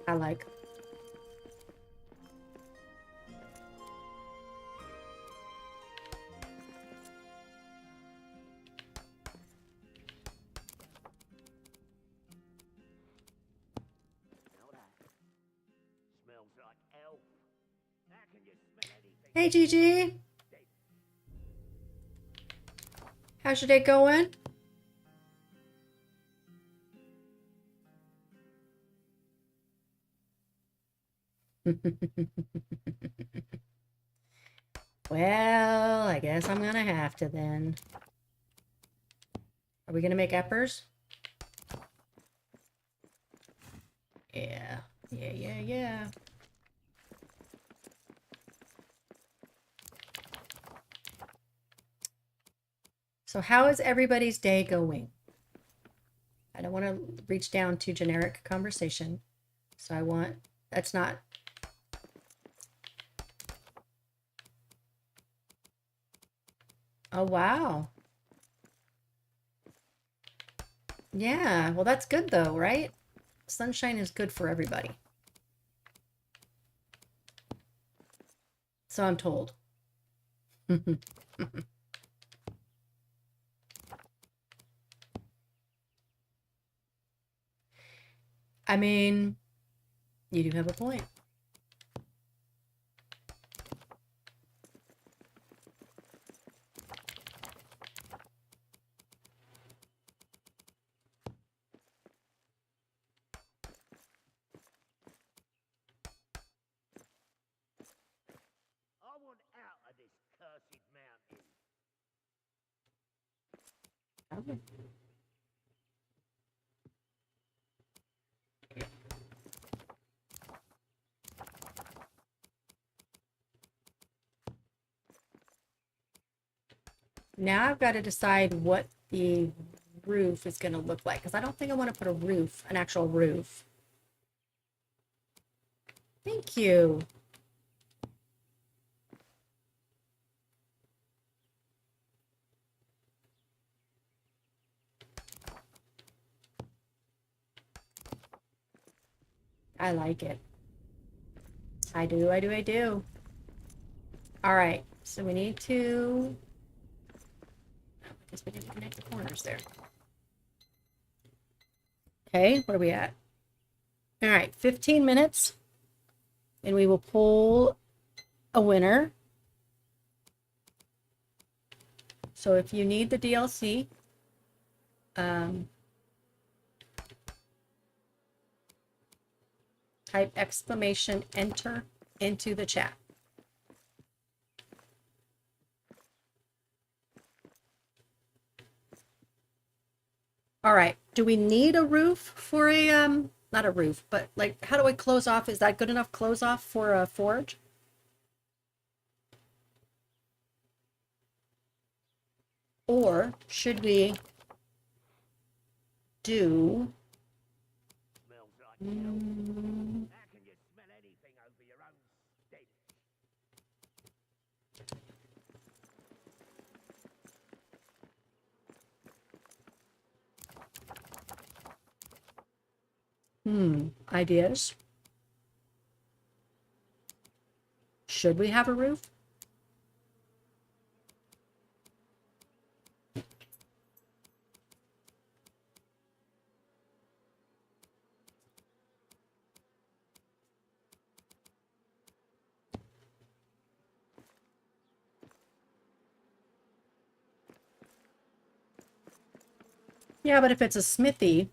I like. Smell that? Smells like elf. How can you smell anything? Hey, Gigi. How's your day going? Well, I guess I'm gonna have to then. Are we gonna make uppers? Yeah. Yeah. So how is everybody's day going? I don't want to reach down to generic conversation. So I want, that's not. Oh, wow. Yeah, well, that's good though, right? Sunshine is good for everybody. So I'm told. I mean, you do have a point. I want out of this cursed mountain. Okay. Now I've got to decide what the roof is going to look like, because I don't think I want to put a roof, an actual roof. Thank you. I like it. I do, I do, I do. All right, so we need to... I guess we didn't connect the corners there. Okay, where are we at? All right, 15 minutes, and we will pull a winner. So if you need the DLC, type exclamation enter into the chat. All right, do we need a roof for a, not a roof, but like, how do I close off? Is that good enough close off for a forge? Or should we do... Smells like hell. How can you smell anything over your own stench? Ideas? Should we have a roof? Yeah, but if it's a smithy,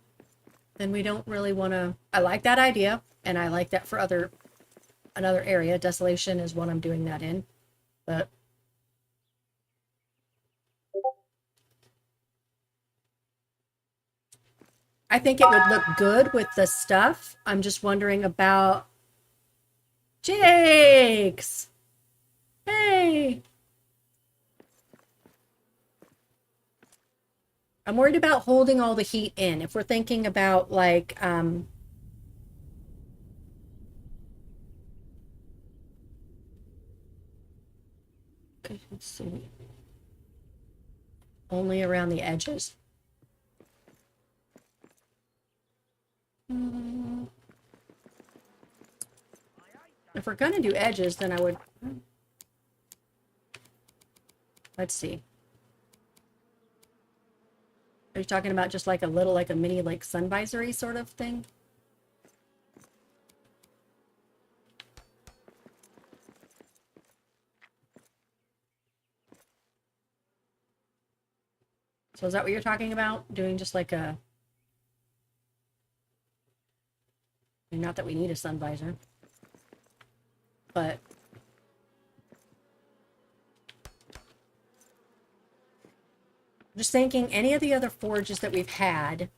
then we don't really want to... I like that idea, and I like that for another area. Desolation is what I'm doing that in, but... I think it would look good with the stuff. I'm just wondering about... Jakes! Hey! I'm worried about holding all the heat in. If we're thinking about like, let's see, only around the edges. If we're gonna do edges, then I would, let's see. Are you talking about just like a little, like a mini, like sun visory sort of thing? So is that what you're talking about? Doing just like a, not that we need a sun visor, but I'm just thinking any of the other forges that we've had,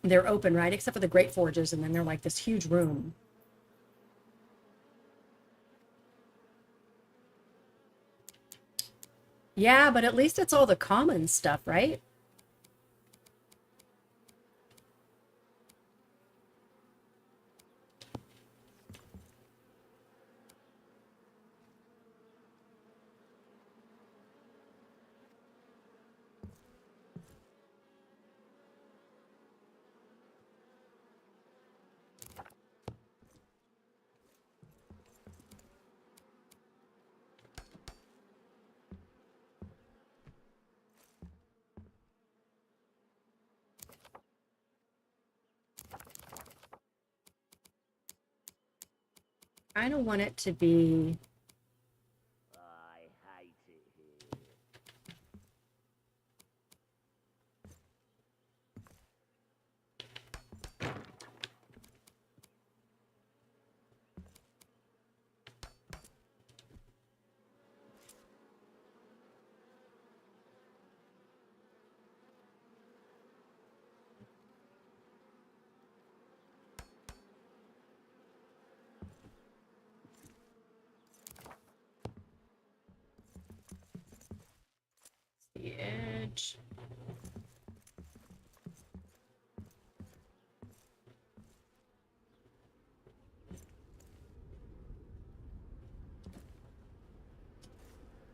they're open, right? Except for the great forges, and then they're like this huge room. Yeah, but at least it's all the common stuff, right? I don't want it to be... I hate it here. The edge.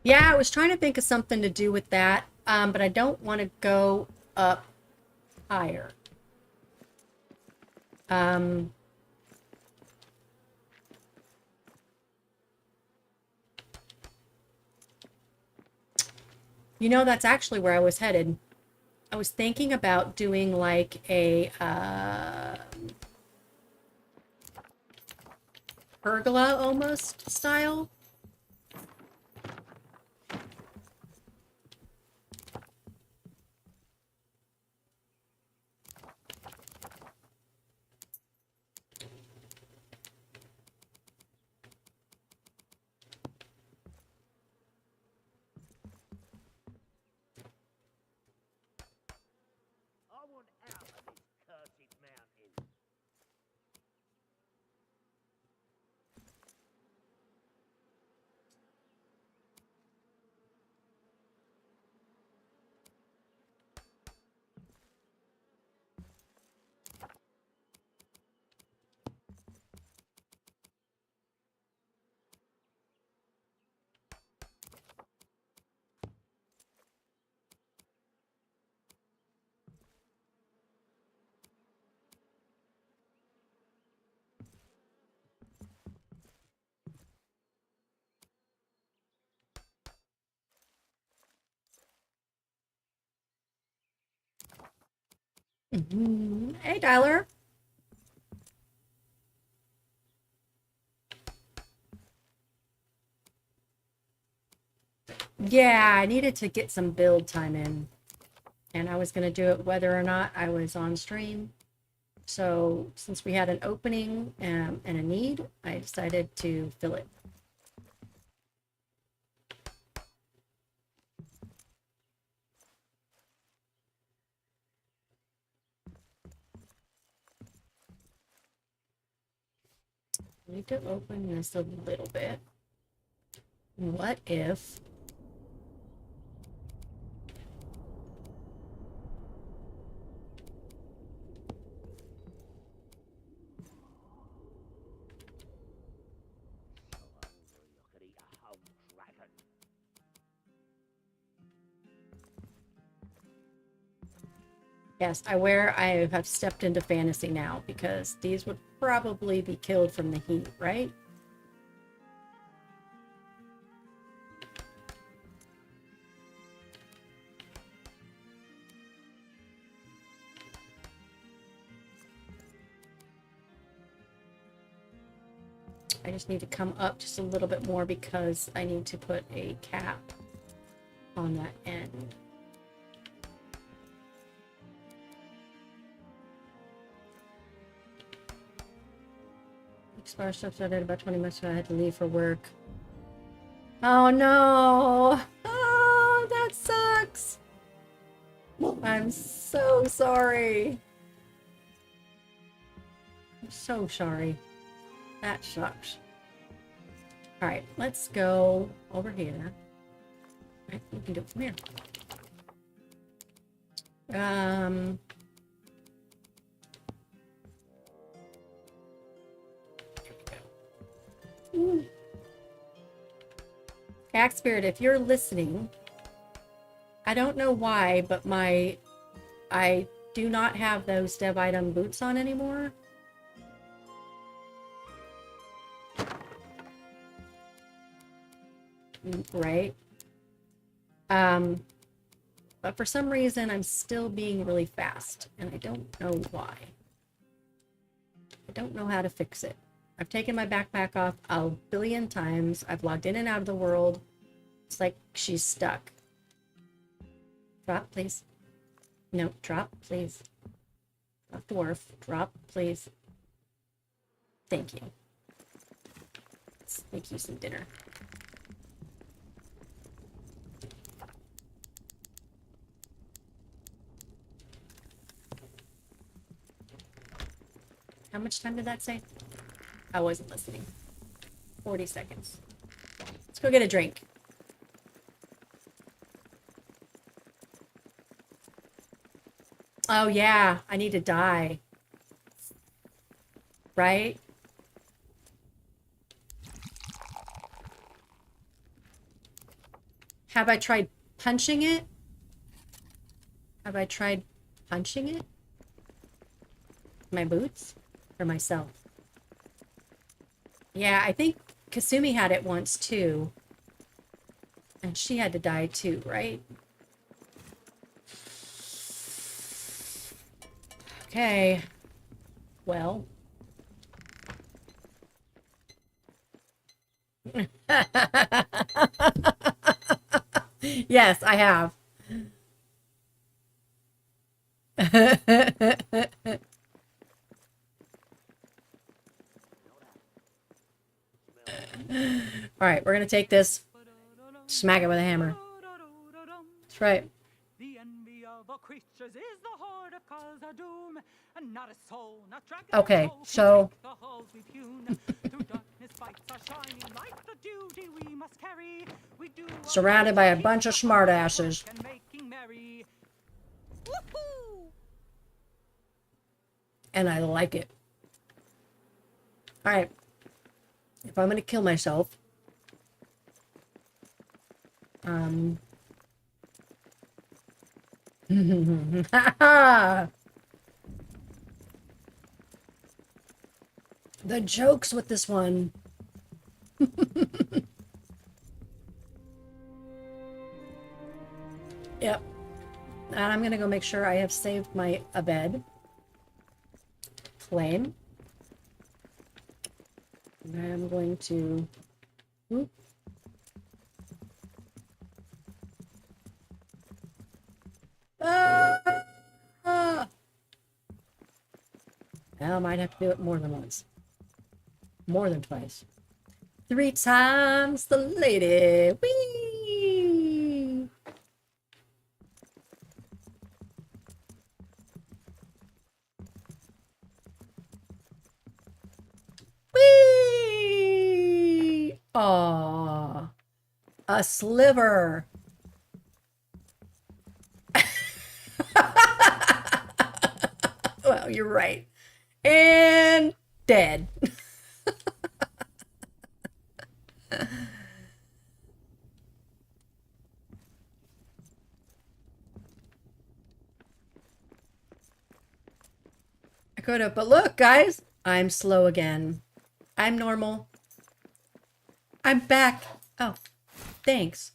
Yeah, I was trying to think of something to do with that, but I don't want to go up higher. You know, that's actually where I was headed. I was thinking about doing like a pergola almost style. I want out of this cursed mountain. Hey, Tyler. Yeah, I needed to get some build time in, and I was going to do it whether or not I was on stream. So since we had an opening and a need, I decided to fill it. I need to open this a little bit. What if... So hungry I could eat a whole dragon. Yes, I have stepped into fantasy now because these would probably be killed from the heat, right? I just need to come up just a little bit more because I need to put a cap on that end. Expire stuff started about 20 minutes ago. I had to leave for work. Oh no! Oh, that sucks! I'm so sorry. I'm so sorry. That sucks. Alright, let's go over here. Right, we can do it from here. Cat Spirit, if you're listening, I don't know why, but I do not have those dev item boots on anymore. Right? But for some reason, I'm still being really fast, and I don't know why. I don't know how to fix it. I've taken my backpack off a billion times. I've logged in and out of the world. It's like she's stuck. Drop, please. No, drop, please. Drop, dwarf. Drop, please. Thank you. Let's make you some dinner. How much time did that say? I wasn't listening. 40 seconds. Let's go get a drink. Oh yeah, I need to die. Right? Have I tried punching it? Have I tried punching it? My boots? Or myself? Yeah, I think Kasumi had it once too. And she had to die too, right? Okay. Well. Yes, I have. All right, we're going to take this, smack it with a hammer. That's right. The envy of all creatures is the horde of Khazad-dûm, and not a soul, not dragon Okay, soul, can so break the halls we've hewn. Through darkness fights are shining like the duty we must carry. We do surrounded by a bunch of smartasses. and making merry. Woohoo! And I like it. All right. If I'm going to kill myself, the jokes with this one. Yep. And I'm going to go make sure I have saved my bed. Flame. And I'm going to... Whoop. Ah! Ah! Well, I might have to do it more than once. More than twice. 3 times the lady. Whee! Whee! Aww. A sliver. Well, you're right. And dead. I could have, but look, guys, I'm slow again. I'm normal. I'm back. Oh, thanks.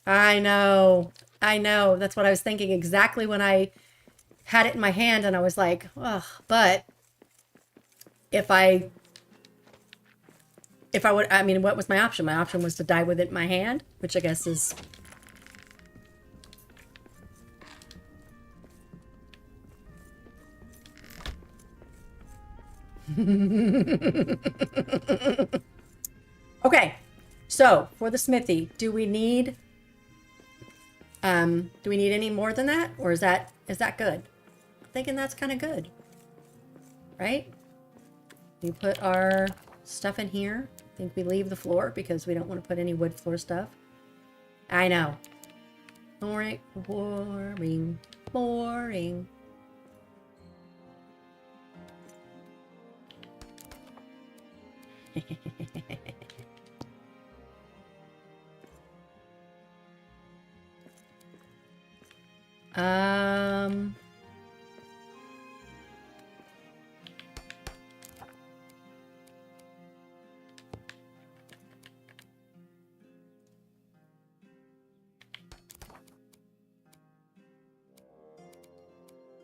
I know. I know. That's what I was thinking exactly when I had it in my hand and I was like, oh, but if I would, I mean, what was my option? My option was to die with it in my hand, which I guess is... Okay, so for the smithy, do we need any more than that, or is that good? I'm thinking that's kind of good, right? We put our stuff in here. I think we leave the floor because we don't want to put any wood floor stuff. I know. Boring, boring, boring.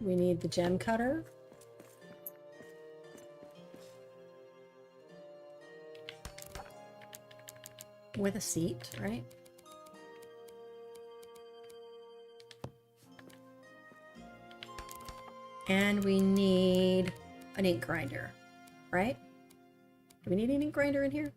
We need the gem cutter. with a seat, right? And we need an ink grinder, right? Do we need an ink grinder in here?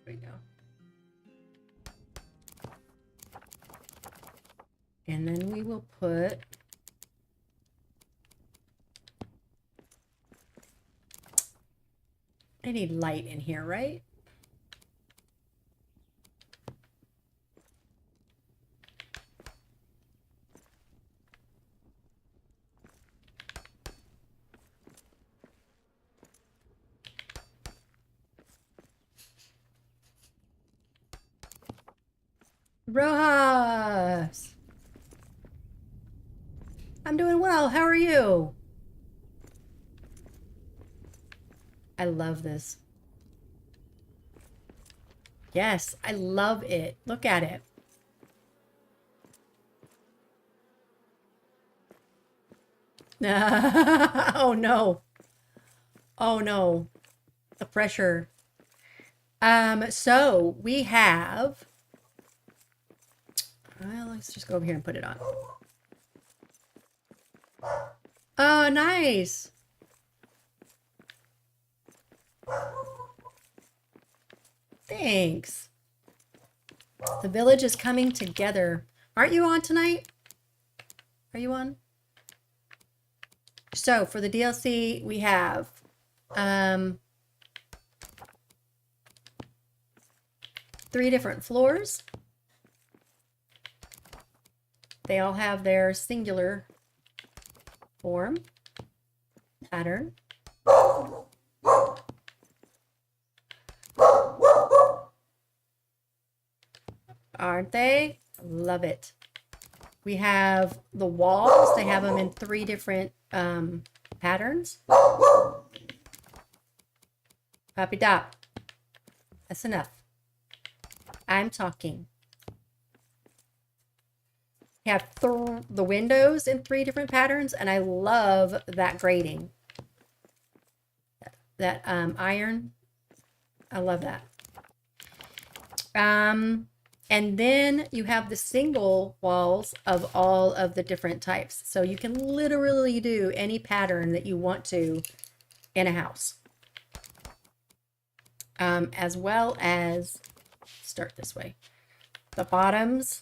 There we go. And then we will put I need light in here, right? Rojas! I'm doing well. How are you? I love this. Yes, I love it. Look at it. Oh no. Oh no. The pressure. So we have well, let's just go over here and put it on. Oh, nice. Thanks. The village is coming together. Aren't you on tonight? Are you on? So for the DLC, we have 3 different floors. They all have their singular form pattern. Aren't they? Love it. We have the walls. They have them in 3 different patterns. Puppy dop. That's enough. I'm talking. We have the windows in 3 different patterns, and I love that grating. That iron. I love that. And then you have the single walls of all of the different types. So you can literally do any pattern that you want to in a house. As well as, start this way, the bottoms.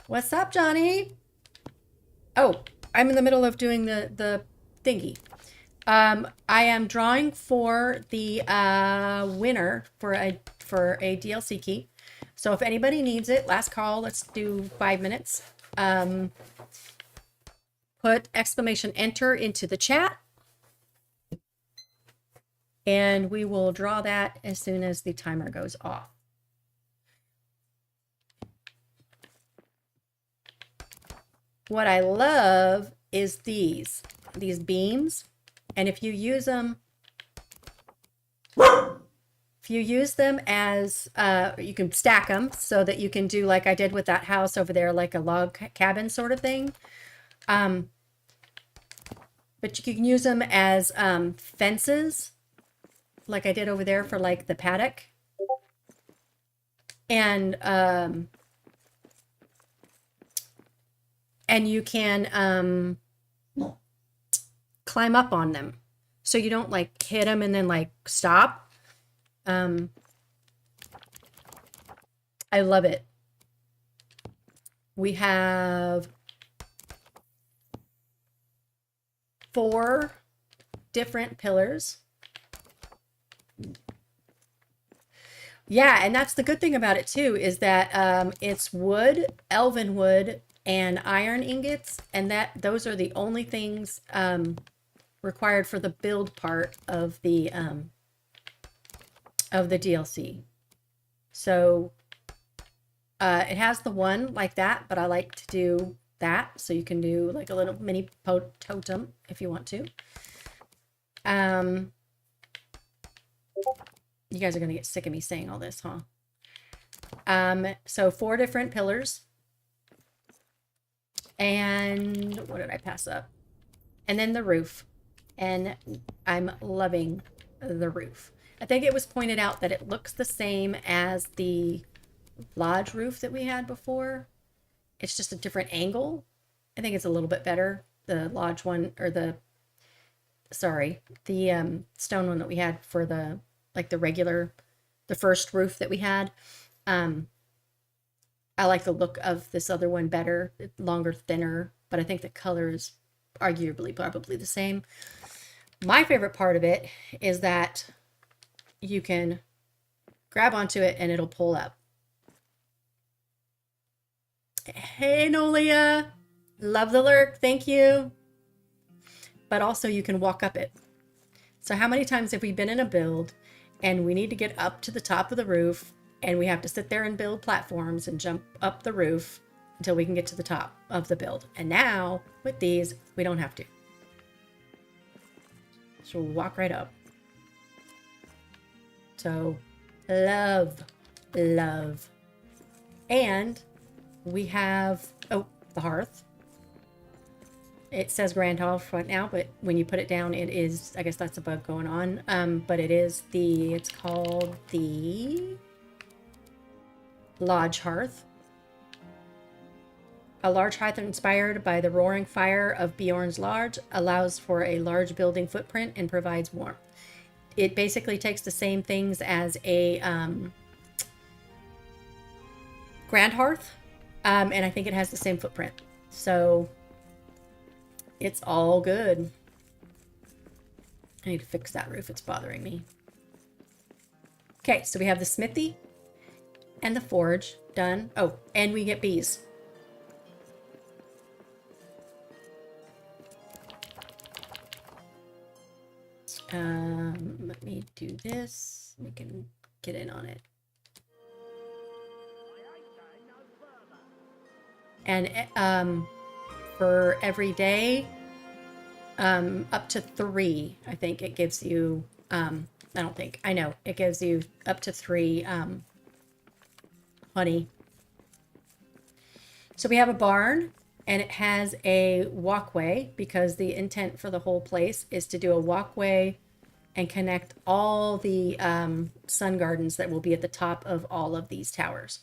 What's up, Johnny? Oh, I'm in the middle of doing the thingy. I am drawing for the winner for a DLC key. So if anybody needs it, last call, let's do 5 minutes. Put exclamation enter into the chat. And we will draw that as soon as the timer goes off. What I love is these beams. And if you use them, as, you can stack them so that you can do like I did with that house over there, like a log cabin sort of thing. But you can use them as fences, like I did over there for like the paddock. And you can climb up on them so you don't like hit them and then like stop. I love it. We have 4 different pillars. Yeah, and that's the good thing about it too, is that it's wood, elven wood, and iron ingots, and those are the only things required for the build part of the DLC. So it has the one like that, but I like to do that, so you can do like a little mini totem if you want to. You guys are going to get sick of me saying all this, huh? So 4 different pillars. And what did I pass up? And then the roof. And I'm loving the roof. I think it was pointed out that it looks the same as the lodge roof that we had before. It's just a different angle. I think it's a little bit better. The lodge one, or the stone one that we had for the first roof that we had. I like the look of this other one better, longer, thinner, but I think the color is arguably probably the same. My favorite part of it is that you can grab onto it and it'll pull up. Hey, Nolia. Love the lurk. Thank you. But also you can walk up it. So how many times have we been in a build and we need to get up to the top of the roof and we have to sit there and build platforms and jump up the roof until we can get to the top of the build? And now with these, we don't have to. So we'll walk right up. So love. And we have, the hearth. It says Grand Hall right now, but when you put it down, it is, I guess that's a bug going on. But it is it's called the Lodge Hearth. A large hearth inspired by the roaring fire of Beorn's Lodge allows for a large building footprint and provides warmth. It basically takes the same things as a Grand Hearth, and I think it has the same footprint. So it's all good. I need to fix that roof. It's bothering me. Okay, so we have the smithy and the forge done. Oh, and we get bees. Let me do this. We can get in on it. And for every day, up to 3, I think it gives you, I know, it gives you up to 3 honey. So we have a barn, and it has a walkway, because the intent for the whole place is to do a walkway and connect all the sun gardens that will be at the top of all of these towers.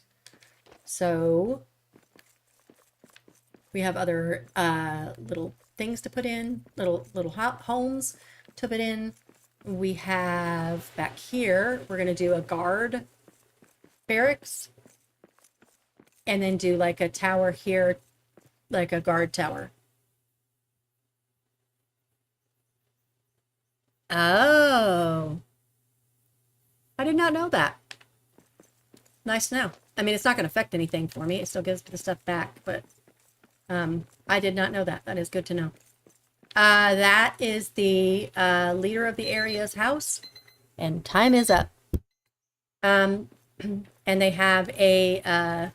So we have other little things to put in, little homes to put in. We have back here, we're going to do a guard barracks, and then do like a tower here, like a guard tower. Oh, I did not know that. Nice to know. I mean, it's not going to affect anything for me. It still gives the stuff back, but I did not know that. That is good to know. That is the leader of the area's house, and time is up. And they have a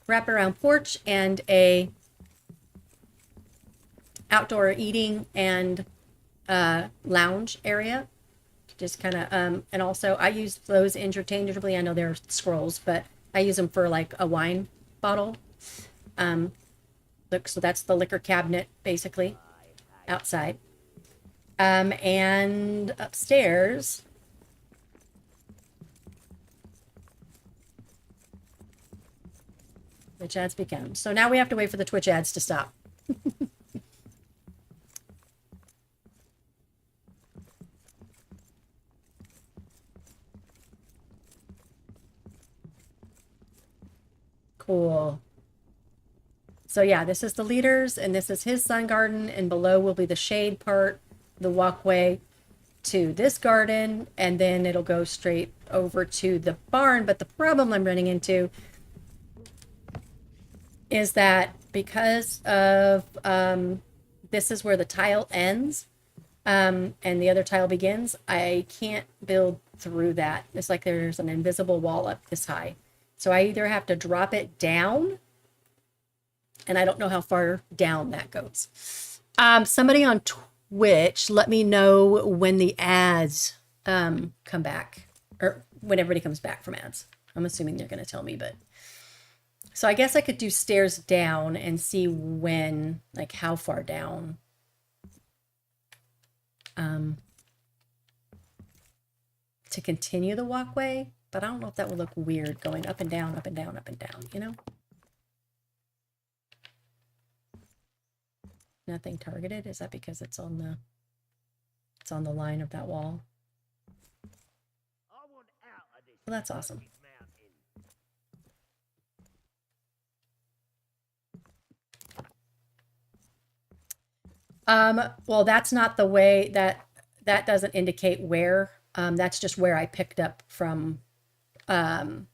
wraparound porch and a outdoor eating and lounge area. Just kind of, and also I use those interchangeably. I know they're scrolls, but I use them for like a wine bottle. Look, so that's the liquor cabinet, basically, outside. And upstairs, Twitch ads began. So now we have to wait for the Twitch ads to stop. Cool. So yeah, this is the leaders, and this is his sun garden, and below will be the shade part, the walkway to this garden, and then it'll go straight over to the barn. But the problem I'm running into is that because of this is where the tile ends, and the other tile begins, I can't build through that. It's like there's an invisible wall up this high. So I either have to drop it down, and I don't know how far down that goes. Somebody on Twitch, let me know when the ads come back, or when everybody comes back from ads. I'm assuming they're going to tell me, but so I guess I could do stairs down and see when, like how far down. To continue the walkway, but I don't know if that would look weird going up and down, up and down, up and down, you know? Nothing targeted? Is that because it's on the line of that wall? I want out of this Well, that's awesome. mountain. Well, that's not the way that doesn't indicate where. That's just where I picked up from. I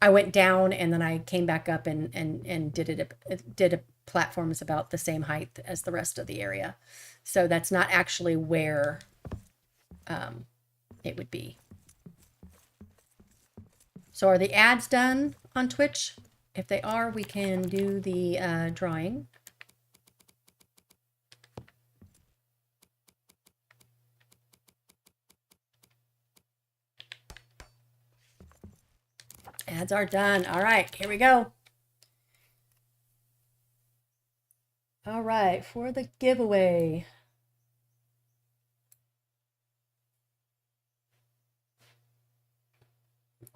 went down and then I came back up and did a platforms about the same height as the rest of the area. So that's not actually where it would be. So are the ads done on Twitch? If they are, we can do the drawing. Ads are done. All right, here we go. All right, for the giveaway.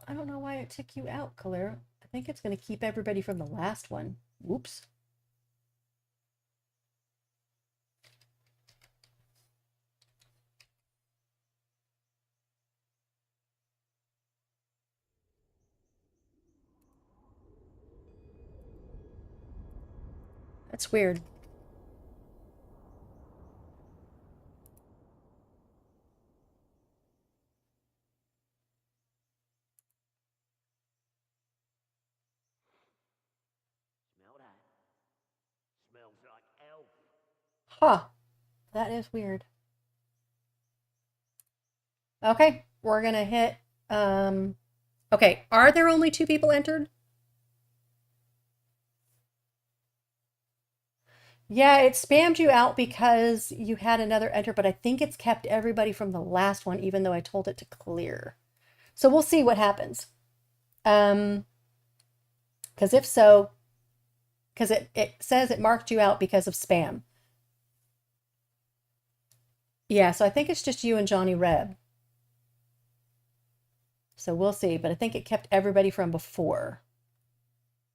I don't know why it took you out, Kalera. I think it's going to keep everybody from the last one. Whoops. That's weird. Smell that? Smells like elf. Huh. That is weird. Okay, we're going to hit okay, are there only 2 people entered? Yeah, it spammed you out because you had another enter, but I think it's kept everybody from the last one, even though I told it to clear. So we'll see what happens. Because if so, because it says it marked you out because of spam. Yeah, so I think it's just you and Johnny Reb. So we'll see, but I think it kept everybody from before.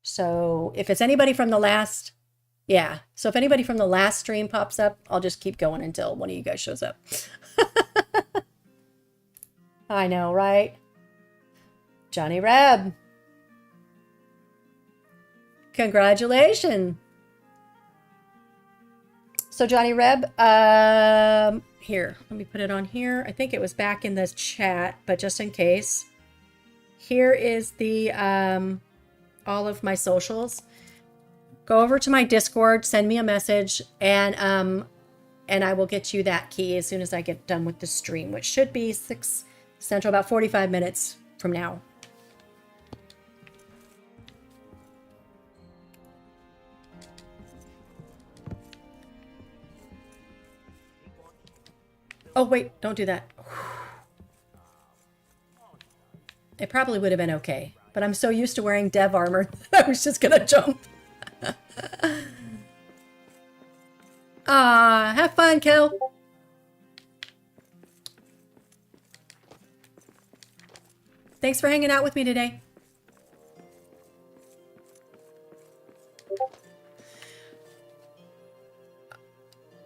So if it's anybody from the last, yeah. So if anybody from the last stream pops up, I'll just keep going until one of you guys shows up. I know, right? Johnny Reb. Congratulations. So Johnny Reb, here, let me put it on here. I think it was back in the chat, but just in case. Here is the all of my socials. Go over to my Discord, send me a message, and I will get you that key as soon as I get done with the stream, which should be 6 Central, about 45 minutes from now. Oh, wait, don't do that. It probably would have been okay, but I'm so used to wearing dev armor that I was just gonna jump. Ah, have fun, Kel. Thanks for hanging out with me today.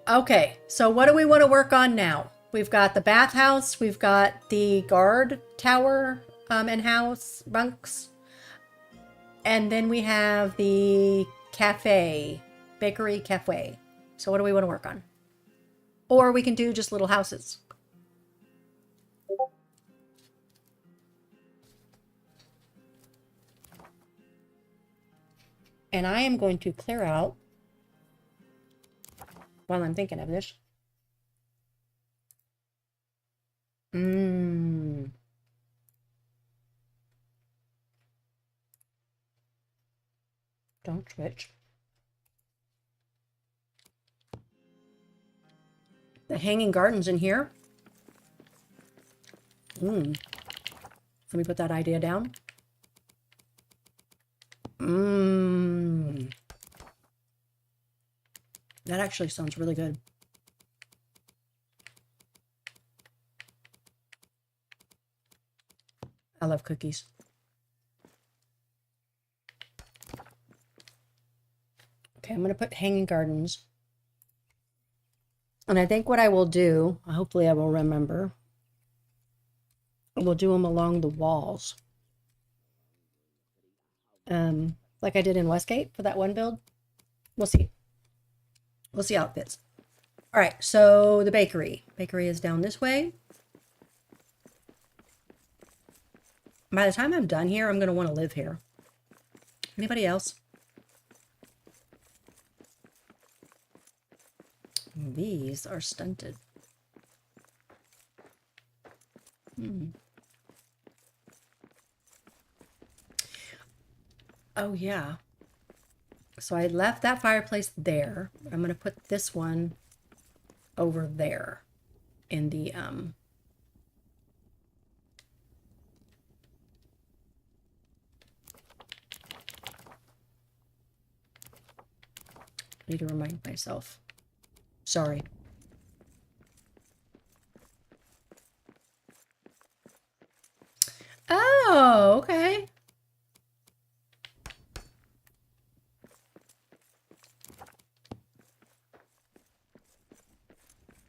Okay, so what do we want to work on now? We've got the bathhouse, we've got the guard tower and house bunks, and then we have the cafe, bakery cafe. So what do we want to work on? Or we can do just little houses. And I am going to clear out while I'm thinking of this. Don't switch. The hanging gardens in here. Let me put that idea down. That actually sounds really good. I love cookies. Okay, I'm going to put hanging gardens. And I think what I will do, hopefully I will remember, we'll do them along the walls. Like I did in Westgate for that one build. We'll see. We'll see how it fits. All right, so the bakery. Bakery is down this way. By the time I'm done here, I'm going to want to live here. Anybody else? These are stunted. Oh, yeah. So I left that fireplace there. I'm going to put this one over there in the, need to remind myself. Sorry. Oh, okay.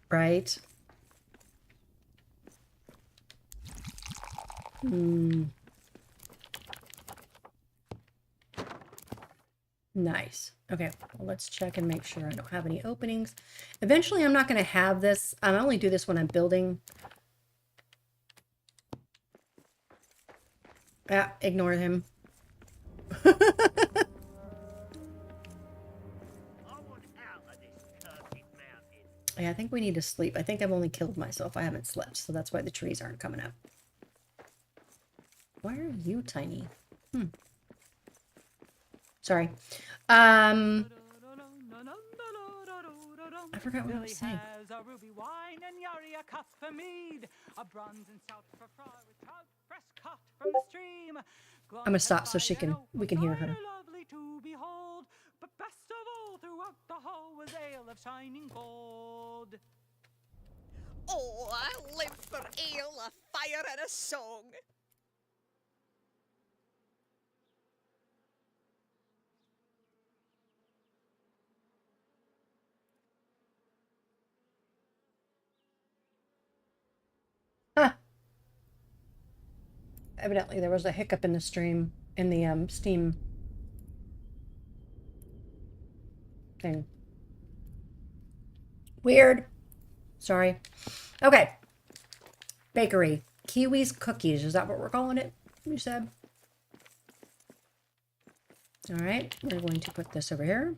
Right. Nice. Okay, well, let's check and make sure I don't have any openings. Eventually, I'm not going to have this. I only do this when I'm building. Ah, ignore him. I want out of this cursed mountain. Yeah, I think we need to sleep. I think I've only killed myself. I haven't slept, so that's why the trees aren't coming up. Why are you tiny? Sorry. I forgot what I was saying. Has a ruby wine and Yari a cup for mead, a bronze and stout for fry with trout fresh caught from the stream. I'm gonna stop so we can hear her. Lovely to behold, but best of all throughout the hall was ale of shining gold. Oh, I live for ale, a fire, and a song. Huh. Evidently, there was a hiccup in the stream, in the Steam thing. Weird. Sorry. Okay. Bakery. Kiwi's Cookies. Is that what we're calling it? You said. All right. We're going to put this over here.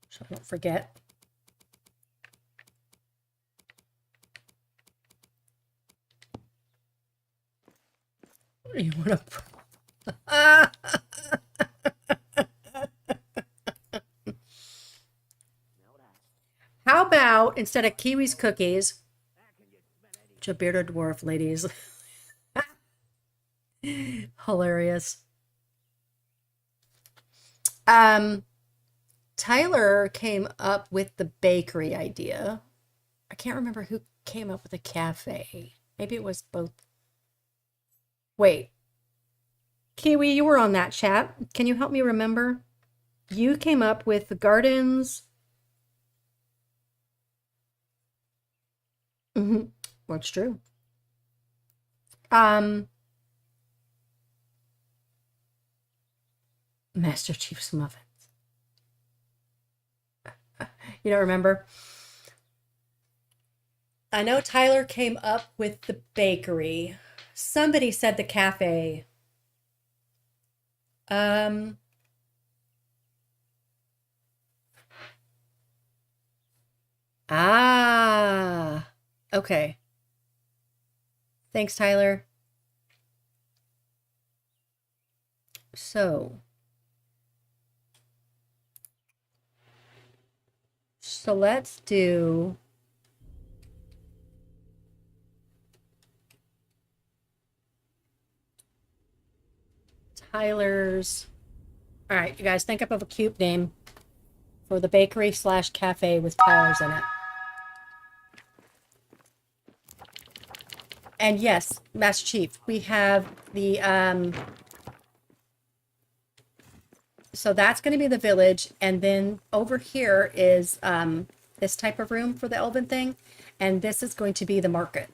So don't forget. What do you want to... How about, instead of Kiwi's Cookies, which a bearded dwarf, ladies. Hilarious. Tyler came up with the bakery idea. I can't remember who came up with the cafe. Maybe it was both. Wait. Kiwi, you were on that chat. Can you help me remember? You came up with the gardens. Well, it's true. Master Chief's Muffins. You don't remember? I know Tyler came up with the bakery. Somebody said the cafe. Okay. Thanks, Tyler. So, So let's do... Tyler's... All right, you guys, think up of a cute name for the bakery slash cafe with Tyler's in it. And yes, Master Chief, we have the... So that's going to be the village, and then over here is this type of room for the elven thing, and this is going to be the market.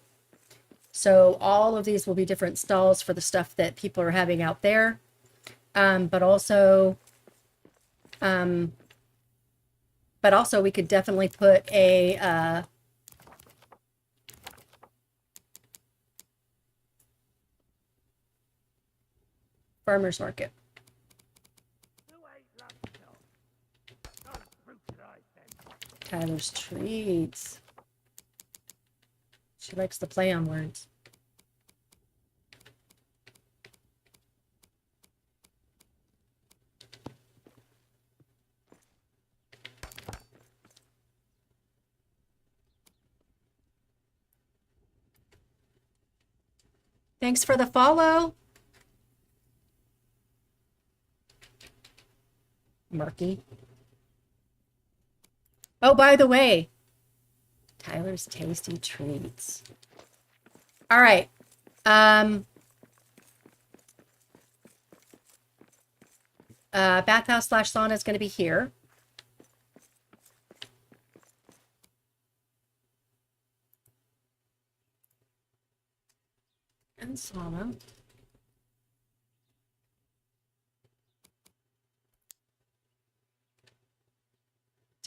So all of these will be different stalls for the stuff that people are having out there, but also we could definitely put a farmer's market. Tyler's Treats. She likes to play on words. Thanks for the follow. Murky. Oh, by the way, Tyler's Tasty Treats. All right. Bathhouse slash sauna is going to be here. And sauna.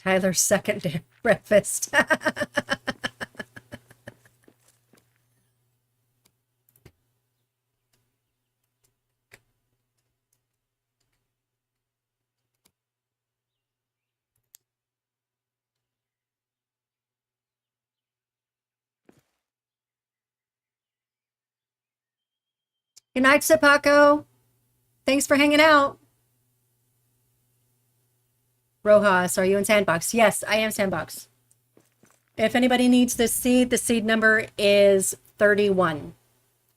Tyler's second breakfast. Good night, Sepako. Thanks for hanging out. Rojas, are you in Sandbox? Yes, I am Sandbox. If anybody needs this seed, the seed number is 31.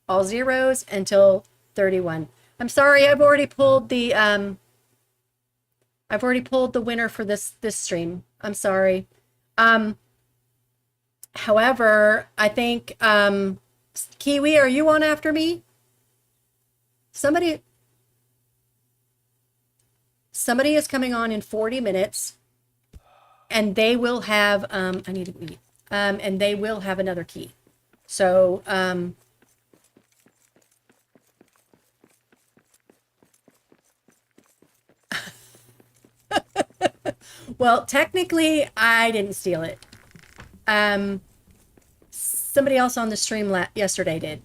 All zeros until 31. I'm sorry, I've already pulled the winner for this stream. I'm sorry. However, I think Kiwi, are you on after me? Somebody is coming on in 40 minutes, and they will have I need to eat. And they will have another key. So well, technically I didn't steal it. Somebody else on the stream yesterday did.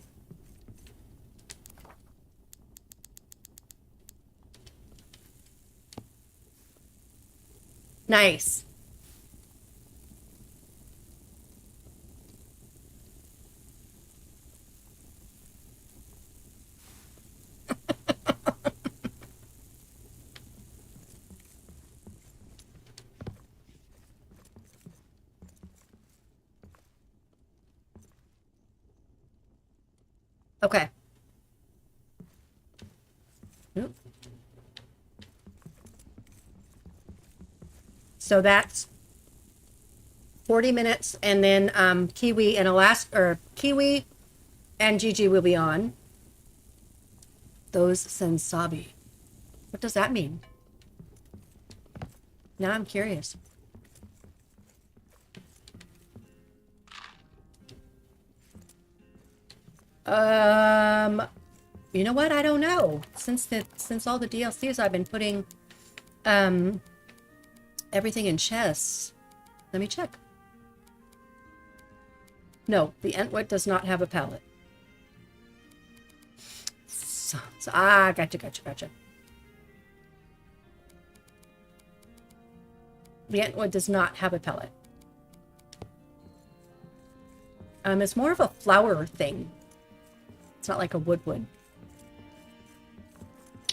Nice. Okay. Oop. So that's 40 minutes, and then Kiwi and Kiwi and Gigi will be on. Those sensabi. What does that mean? Now I'm curious. You know what? I don't know. Since all the DLCs I've been putting everything in chests. Let me check. No, the Entwood does not have a pallet. Gotcha. The Entwood does not have a pellet. It's more of a flower thing. It's not like a wood.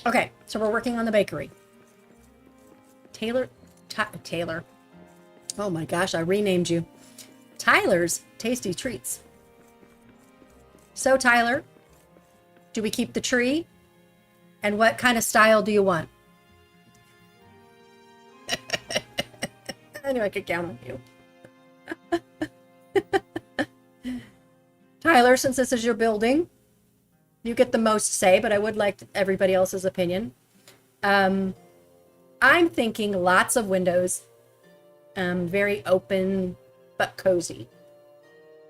Okay, so we're working on the bakery. Taylor. Oh my gosh, I renamed you. Tyler's Tasty Treats. So Tyler, do we keep the tree? And what kind of style do you want? I knew I could count on you. Tyler, since this is your building, you get the most say, but I would like everybody else's opinion. I'm thinking lots of windows, very open but cozy.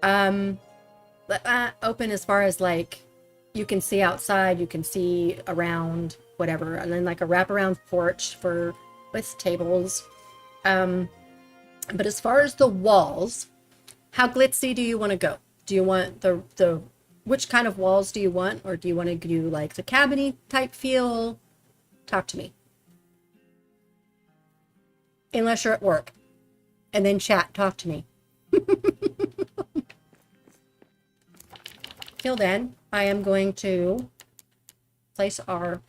Open as far as like you can see outside, you can see around, whatever, and then like a wraparound porch with tables. But as far as the walls, how glitzy do you want to go? Do you want which kind of walls do you want? Or do you want to do like the cabiny type feel? Talk to me. Unless you're at work. And then chat, talk to me. Till then, I am going to place our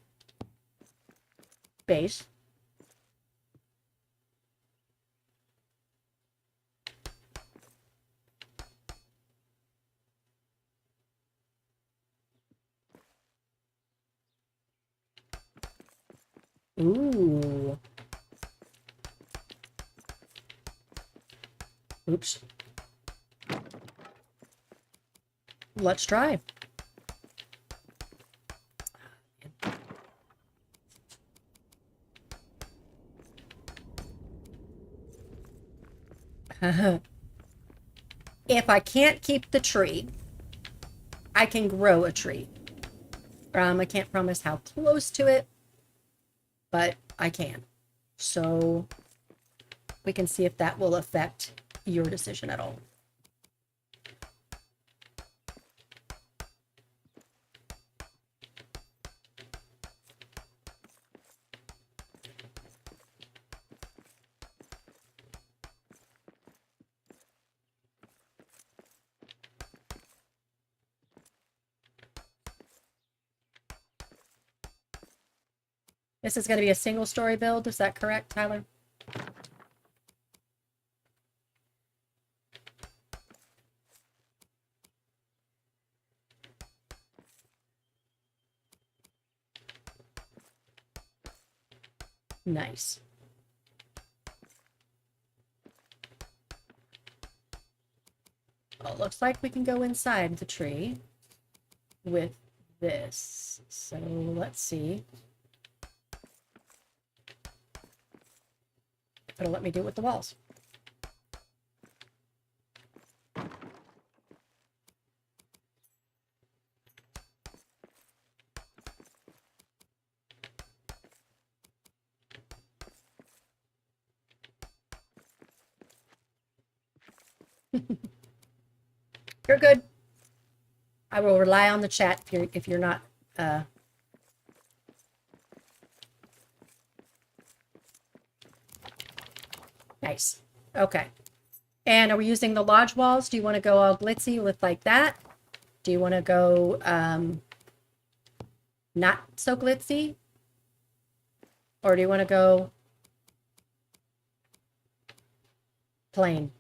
base. Ooh. Oops. Let's try. If I can't keep the tree, I can grow a tree. I can't promise how close to it, but I can. So we can see if that will affect your decision at all. This is going to be a single story build. Is that correct, Tyler? Nice. Well, it looks like we can go inside the tree with this. So let's see. It'll let me do it with the walls. You're good. I will rely on the chat if you're not Nice. Okay. And are we using the lodge walls? Do you want to go all glitzy with like that? Do you want to go not so glitzy? Or do you want to go plain?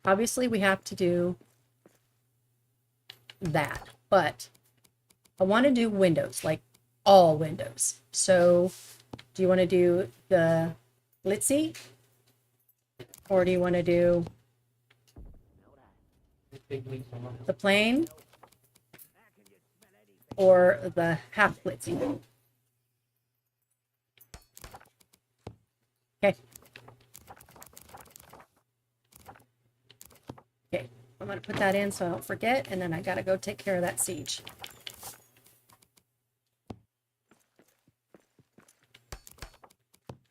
Obviously, we have to do that, but I want to do windows, like all windows. So do you want to do the glitzy? Or do you want to do the plain? Or the half glitzy? Okay. Okay, I'm going to put that in so I don't forget, and then I got to go take care of that siege.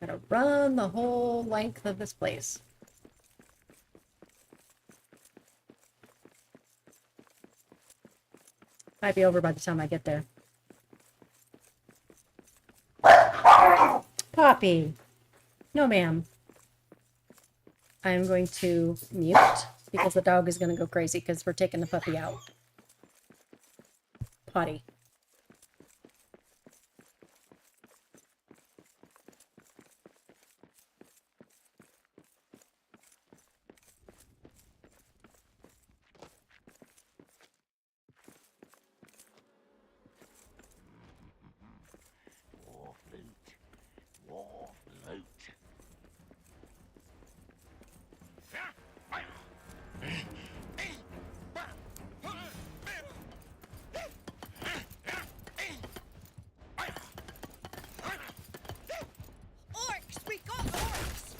Got to run the whole length of this place. Might be over by the time I get there. Poppy. No, ma'am. I'm going to mute because the dog is going to go crazy because we're taking the puppy out. Potty. War flute. War flute. Orcs! We got orcs!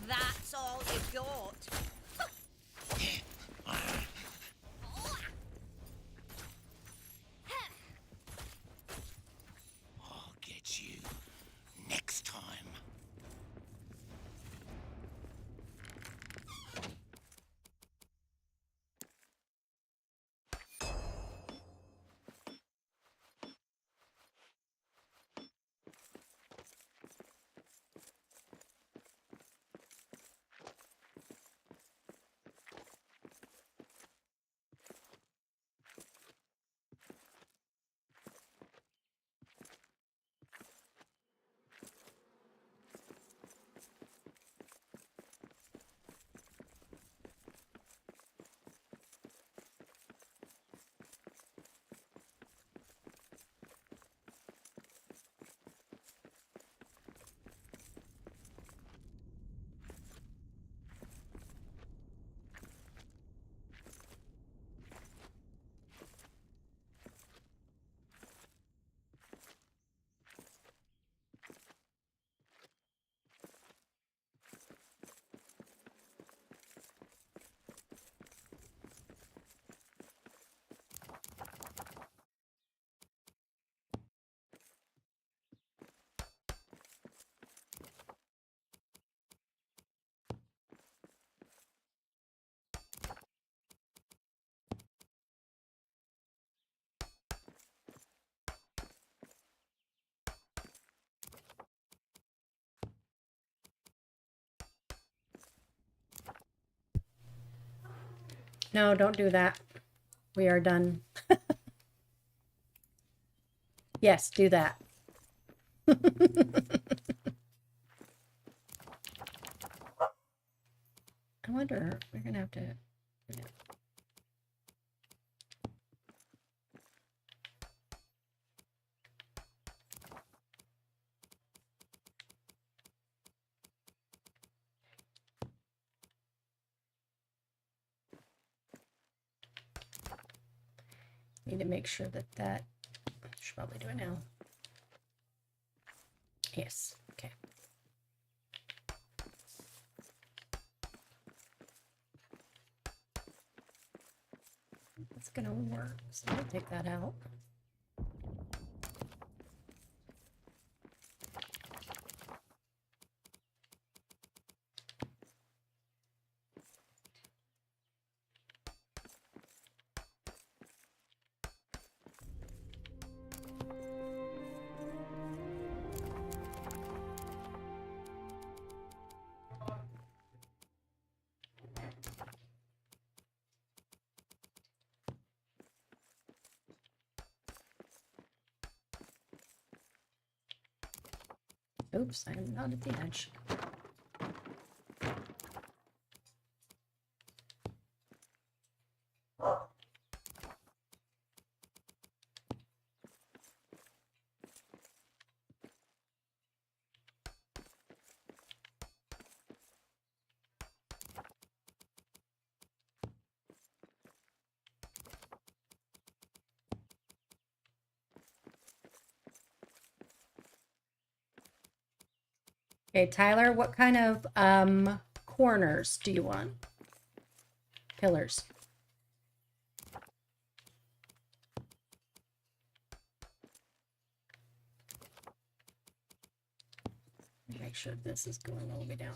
That's all you got. I'll get you next time. No, don't do that. We are done. Yes, do that. I wonder, we're gonna have to... Need to make sure that I should probably do it now. Yes, okay. It's gonna work, so I'll take that out. Oops, I am not at the edge. Okay, Tyler, what kind of corners do you want? Pillars. Make sure this is going all the way down.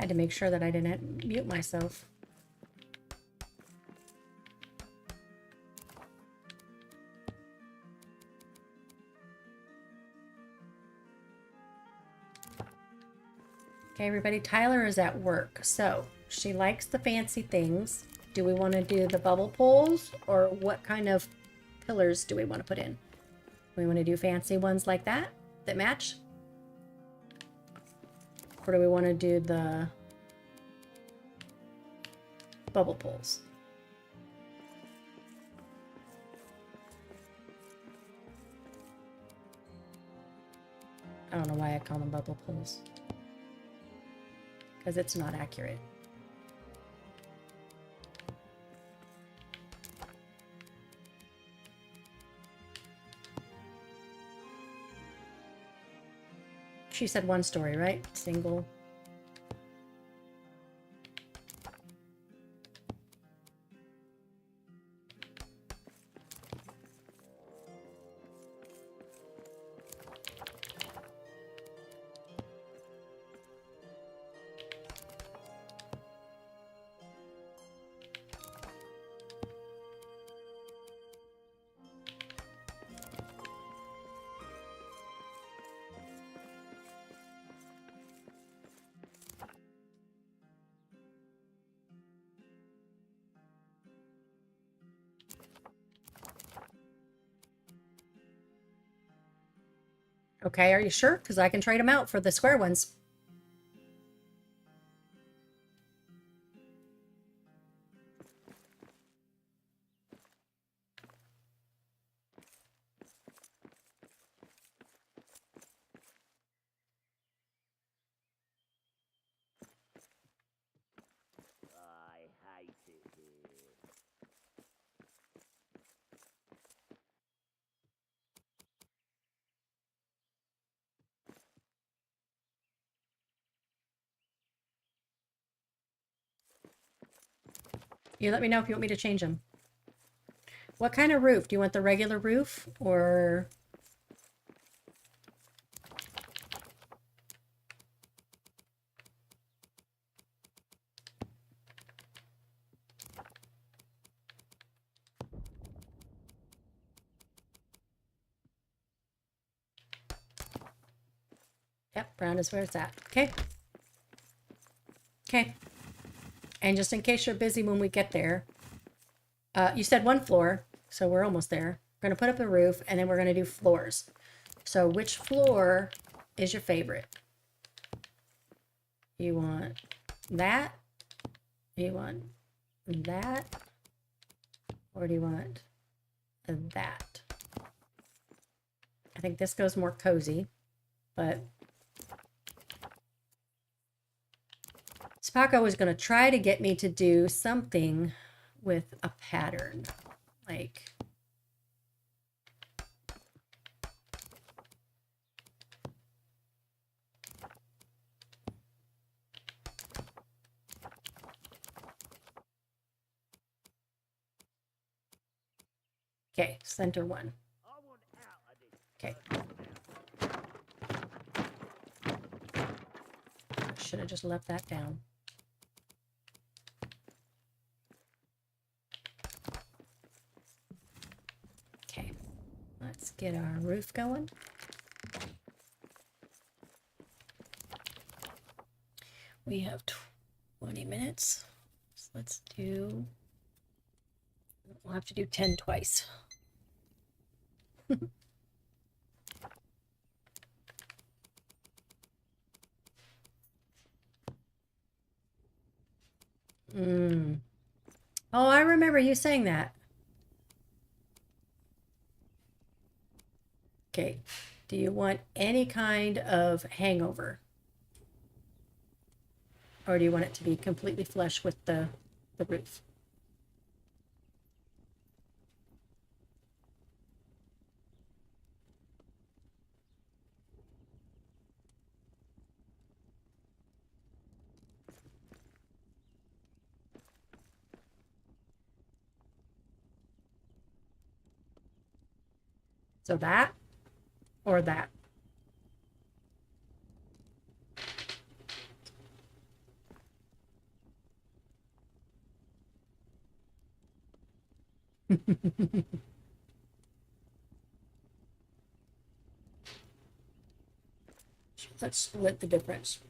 Had to make sure that I didn't mute myself. Okay, everybody, Tyler is at work, so she likes the fancy things. Do we want to do the bubble poles, or what kind of pillars do we want to put in? We want to do fancy ones like that match? Or do we want to do the bubble poles? I don't know why I call them bubble poles. Because it's not accurate. She said one story, right? Single. Okay, are you sure? Because I can trade them out for the square ones. I hate it here. You let me know if you want me to change them. What kind of roof? Do you want the regular roof or... Yep, brown is where it's at. Okay. Okay. And just in case you're busy when we get there, you said one floor, so we're almost there. We're going to put up the roof, and then we're going to do floors. So which floor is your favorite? You want that? You want that? Or do you want that? I think this goes more cozy, but Spaco was going to try to get me to do something with a pattern, like okay, center one. I want out of this. Okay. Should have just left that down. Okay, let's get our roof going. We have 20 minutes. So let's do, we'll have to do 10 twice. Oh, I remember you saying that. Okay. Do you want any kind of hangover? Or do you want it to be completely flush with the roof? So that or that? Let's split the difference.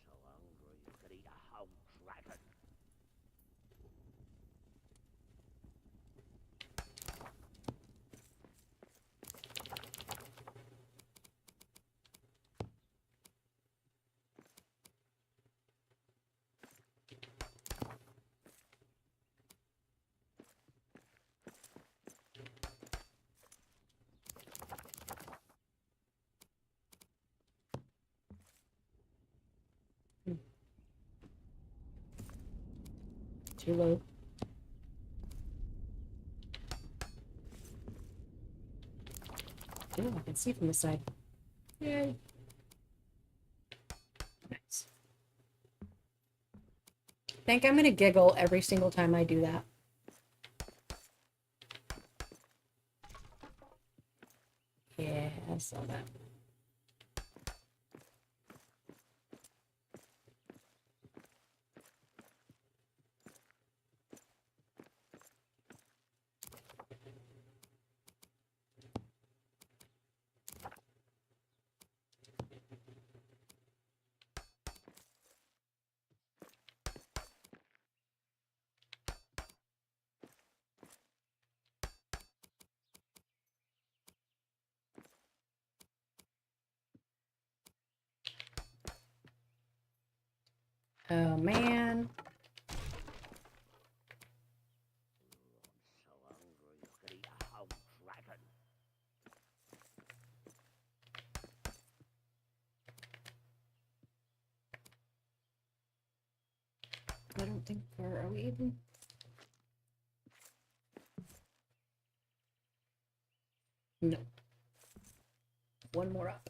So hungry you could eat a whole dragon. Too low. Oh, I can see from the side. Yay. Nice. I think I'm gonna giggle every single time I do that. Yeah, I saw that. Oh man. So hungry you could eat a whole dragon. I don't think we're, are we even? No. One more up.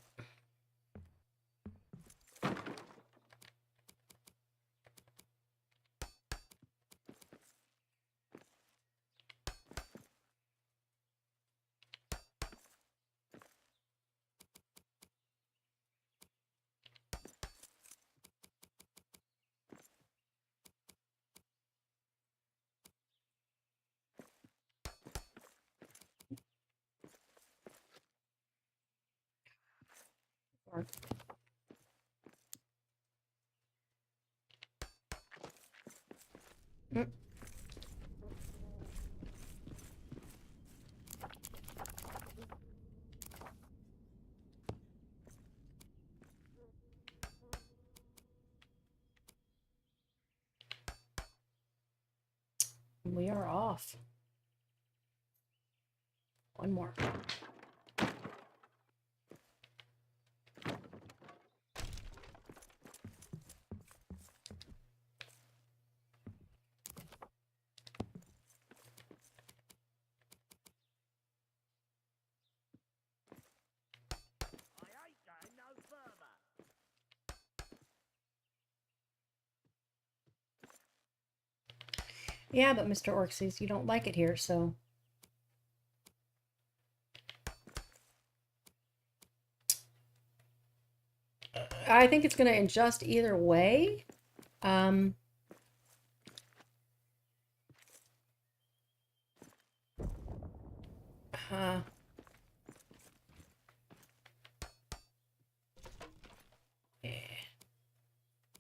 Or we are off. One more. I ain't going no further. Yeah, but Mr. Orxies, you don't like it here, so. I think it's going to adjust either way. Um, uh, yeah.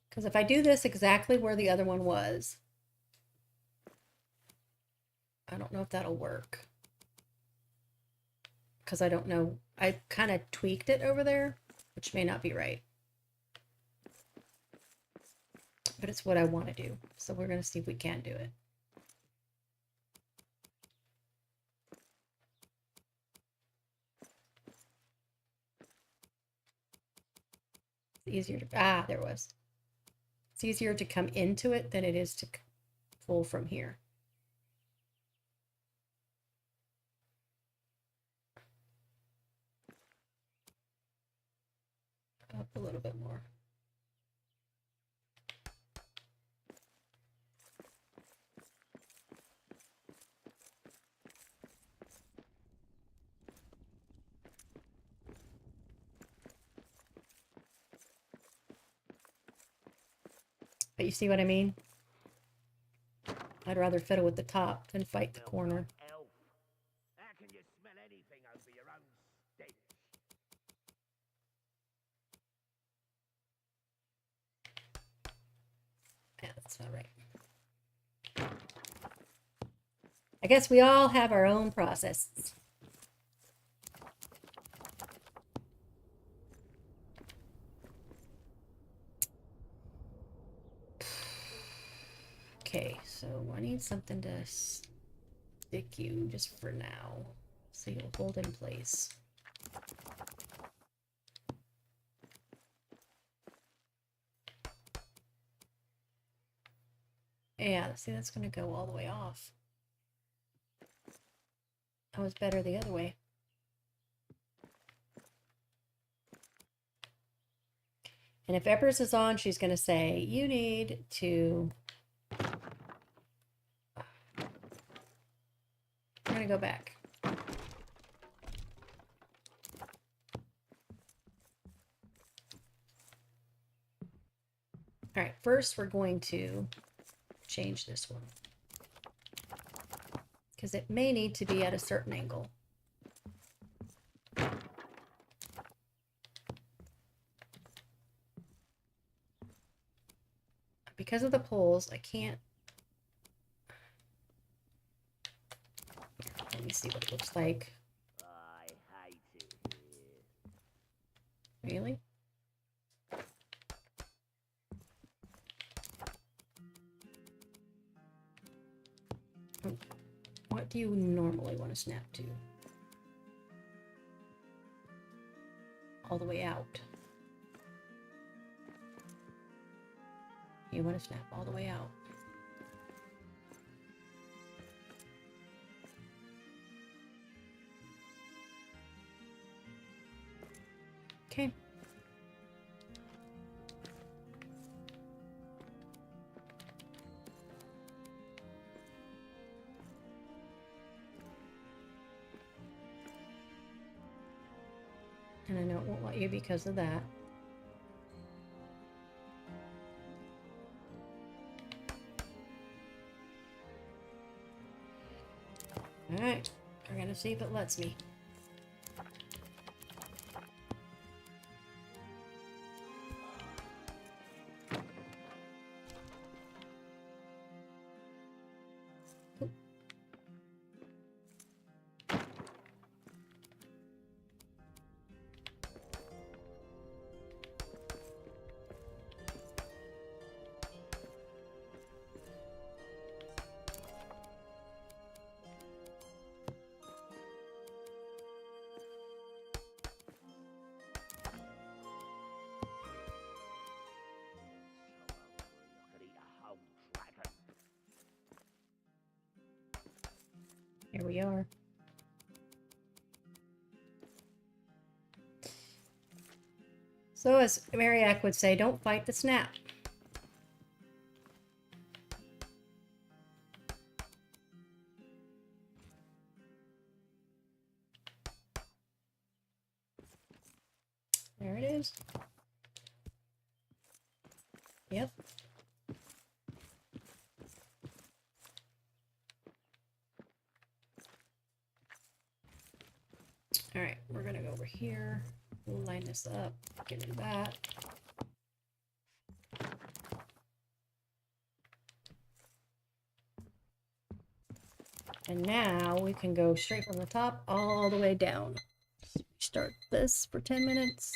Because if I do this exactly where the other one was, I don't know if that'll work. Because I don't know. I kind of tweaked it over there, which may not be right. But it's what I want to do. So we're going to see if we can do it. It's easier to, there it was. It's easier to come into it than it is to pull from here. Up a little bit more. But you see what I mean? I'd rather fiddle with the top than fight the corner. Elf. How can you smell anything over your own stench? Yeah, that's not right. I guess we all have our own processes. Okay, so I need something to stick you just for now, so you'll hold in place. Yeah, see, that's going to go all the way off. That was better the other way. And if Eppers is on, she's going to say, you need to... I'm going to go back. All right, first we're going to change this one, because it may need to be at a certain angle. Because of the poles, I can't... Let me see what it looks like. I hate it here. Really? What do you normally want to snap to? All the way out. You want to snap all the way out. Okay. And I know it won't let you because of that. Alright, we're gonna see if it lets me. Could eat a whole dragon. Here we are. So as Mariac would say, don't fight the snap. There it is. Yep. All right, we're gonna go over here. We'll line this up, get into that. And now we can go straight from the top all the way down. Start this for 10 minutes.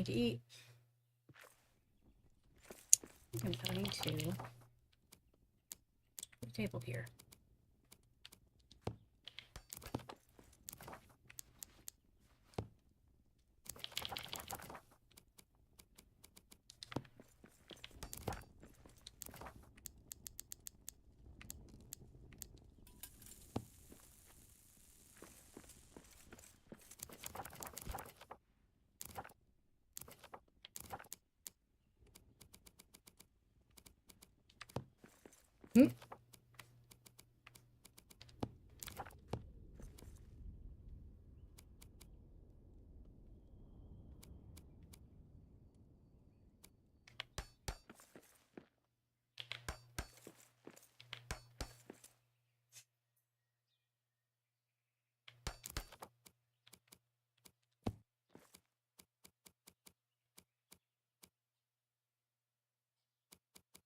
need to eat. I'm going to put a table here. Hmm.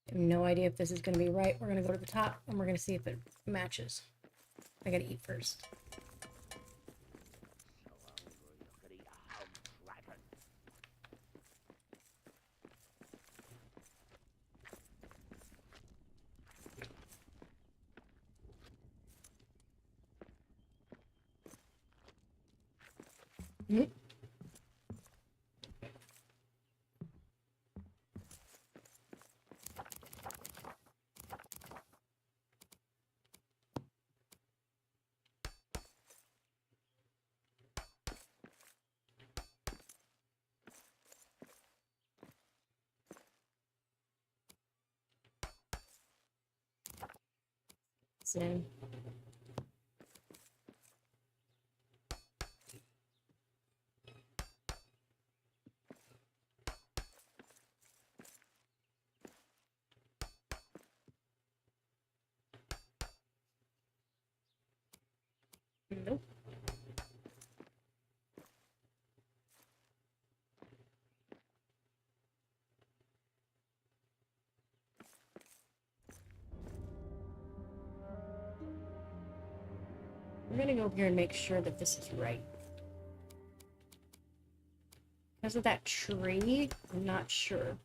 I have no idea if this is going to be right. We're going to go to the top and we're going to see if it matches. I got to eat first. So hungry I could eat a whole dragon. Hmm. So, nope. We're going to go over here and make sure that this is right. Because of that tree, I'm not sure.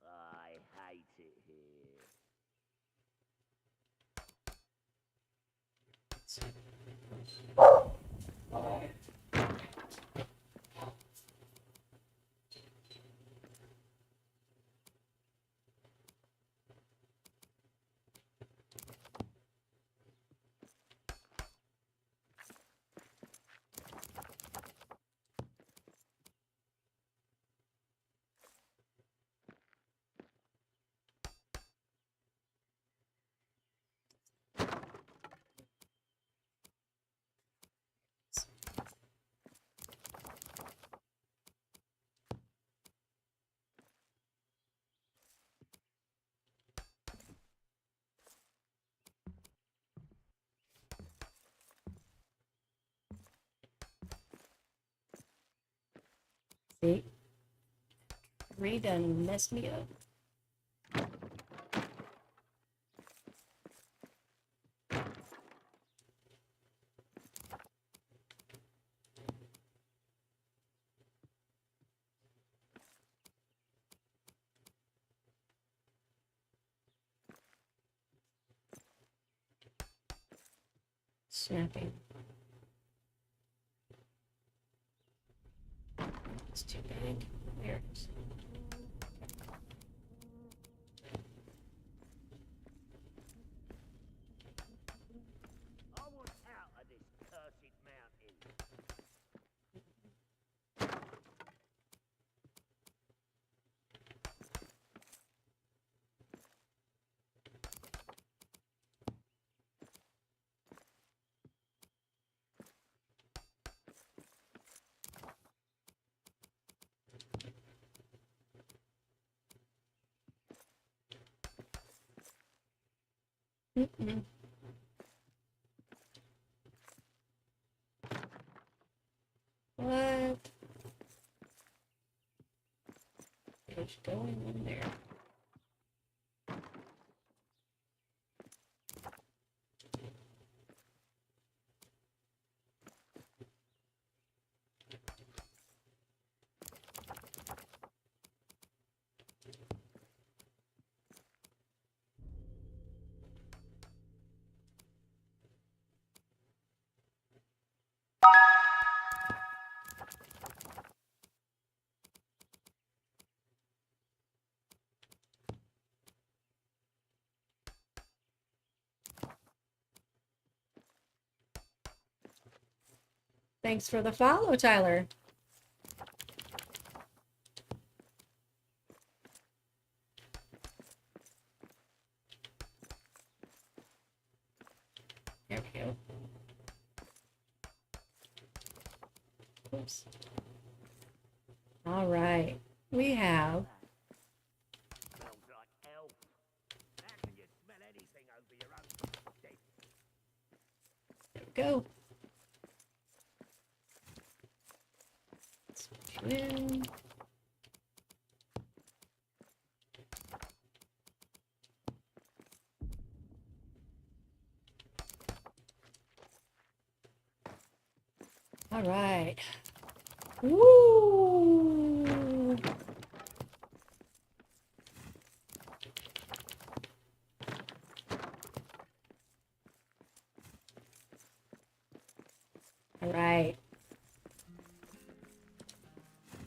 I hate it here. See? Tree done messed me up. Snapping. It's too big. There it is. I want out of this cursed mountain. Mm-mm. What? just going in there. Thanks for the follow, Tyler. There we go. Oops. All right. We have Smells like elf. How can you smell anything over your own stick? there we go. Switch in. All right. Woo! All right.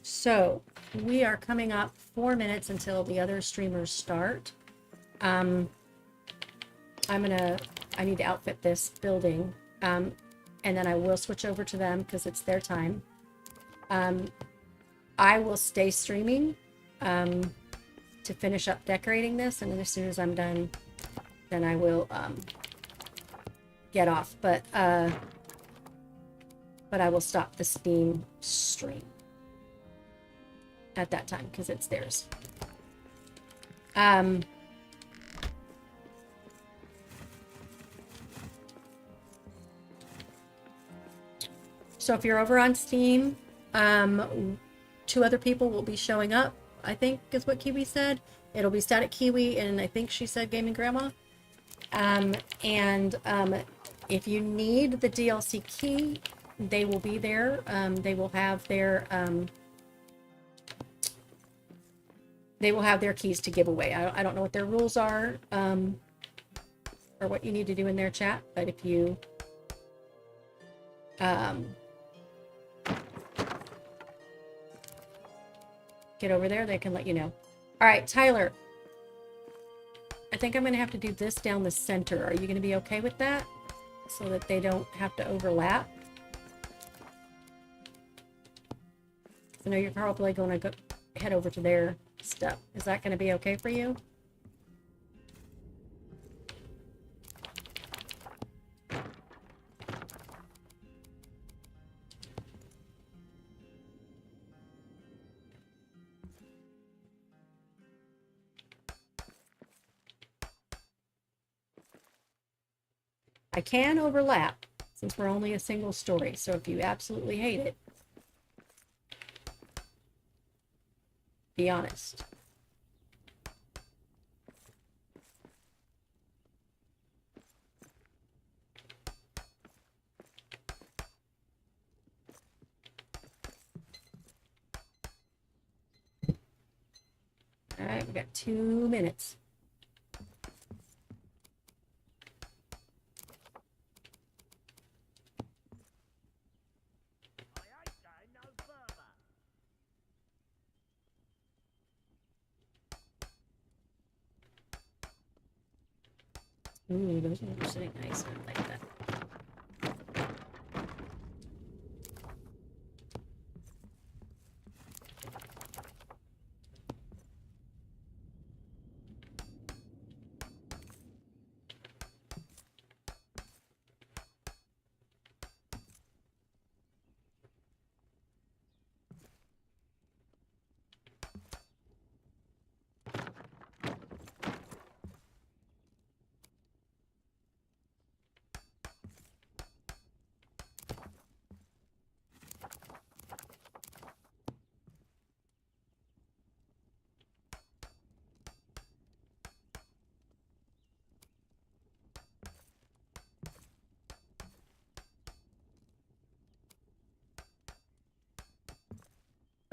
So we are coming up 4 minutes until the other streamers start. I need to outfit this building. And then I will switch over to them because it's their time. I will stay streaming to finish up decorating this, and then as soon as I'm done, then I will get off. But I will stop the Steam stream at that time because it's theirs. So if you're over on Steam, 2 other people will be showing up, I think is what Kiwi said. It'll be Static Kiwi, and I think she said Gaming Grandma. If you need the DLC key, they will be there. They will have their keys to give away. I don't know what their rules are, or what you need to do in their chat, but if you get over there, they can let you know. All right, Tyler, I think I'm going to have to do this down the center. Are you going to be okay with that? So that they don't have to overlap? I know you're probably going to head over to their stuff. Is that going to be okay for you? I can overlap since we're only a single story. So if you absolutely hate it, be honest. All right, we got 2 minutes. I ain't going no further. Ooh, those ones are sitting nice. I like that.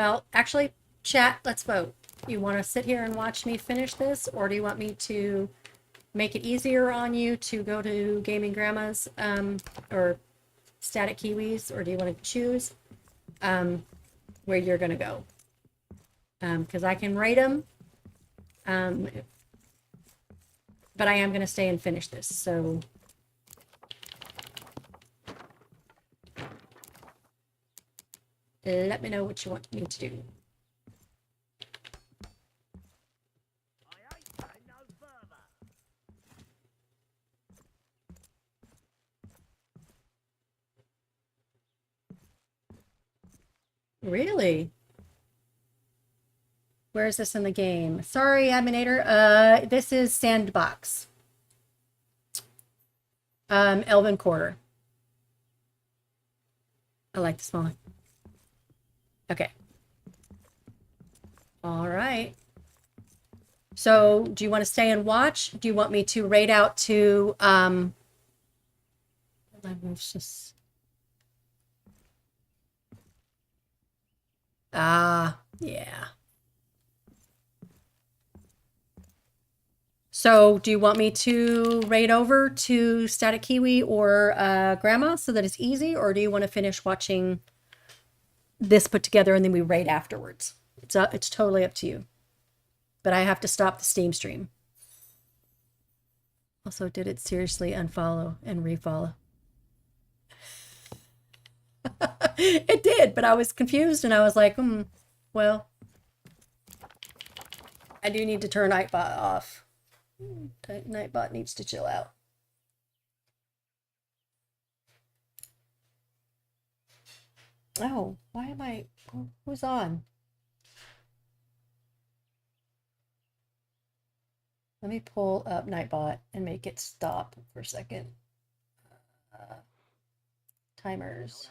Well, actually, chat, let's vote. You want to sit here and watch me finish this, or do you want me to make it easier on you to go to Gaming Grandma's or Static Kiwis, or do you want to choose where you're going to go? Because I can rate them, but I am going to stay and finish this. So let me know what you want me to do. I ain't going no further. Really? Where is this in the game? Sorry, Adminator. This is Sandbox. Elven Quarter. I like the small one. Okay. All right. So, do you want to stay and watch? Do you want me to raid out to let's just yeah. So, do you want me to raid over to Static Kiwi or Grandma so that it's easy, or do you want to finish watching this put together and then we raid afterwards? It's totally up to you. But I have to stop the Steam stream. Also, did it seriously unfollow and refollow? It did, but I was confused and I was like, well, I do need to turn Nightbot off. Nightbot needs to chill out. Oh, why am I? Who's on? Let me pull up Nightbot and make it stop for a second. Timers.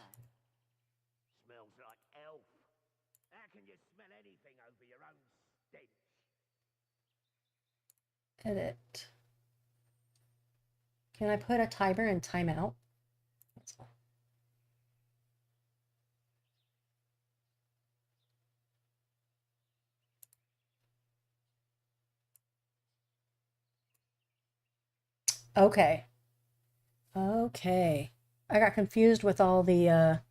Smells like elf. How can you smell anything over your own stench? Edit. Can I put a timer and timeout? Okay. Okay. I got confused with all the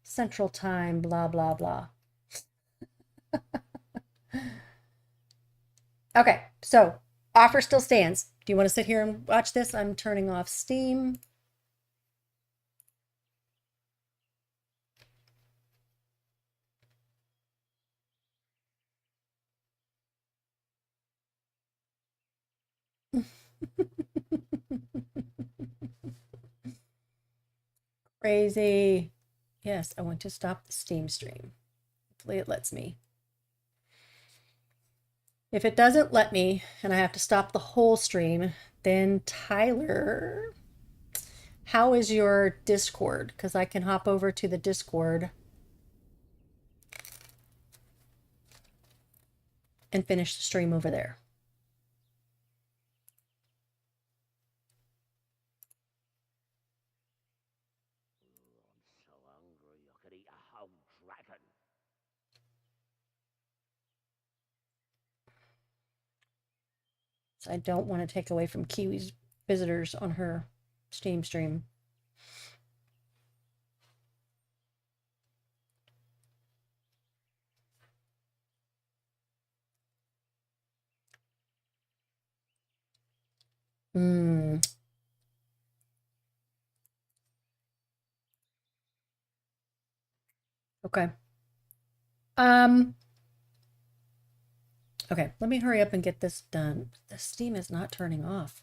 Central Time, blah, blah, blah. Okay, so offer still stands. Do you want to sit here and watch this? I'm turning off Steam. Crazy. Yes, I want to stop the Steam stream. Hopefully it lets me. If it doesn't let me and I have to stop the whole stream, then Tyler, how is your Discord? Because I can hop over to the Discord and finish the stream over there. I'm so hungry I could eat a whole dragon. So I don't want to take away from Kiwi's visitors on her Steam stream. Okay. Okay, let me hurry up and get this done. The Steam is not turning off.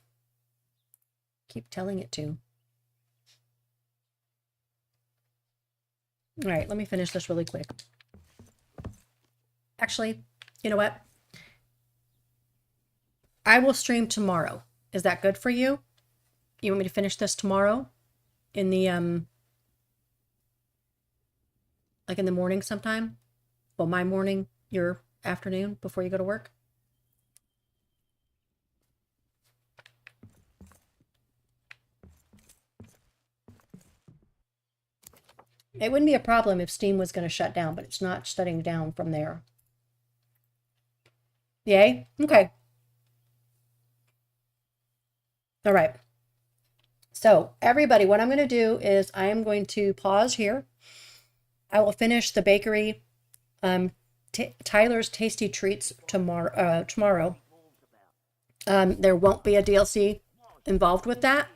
Keep telling it to. All right, let me finish this really quick. Actually, you know what? I will stream tomorrow. Is that good for you? You want me to finish this tomorrow? In the, like in the morning sometime? Well, my morning, your afternoon before you go to work? It wouldn't be a problem if Steam was going to shut down, but it's not shutting down from there. Yay? Okay. All right. So everybody, what I'm going to do is I am going to pause here. I will finish the bakery, Tyler's Tasty Treats tomorrow. There won't be a DLC involved with that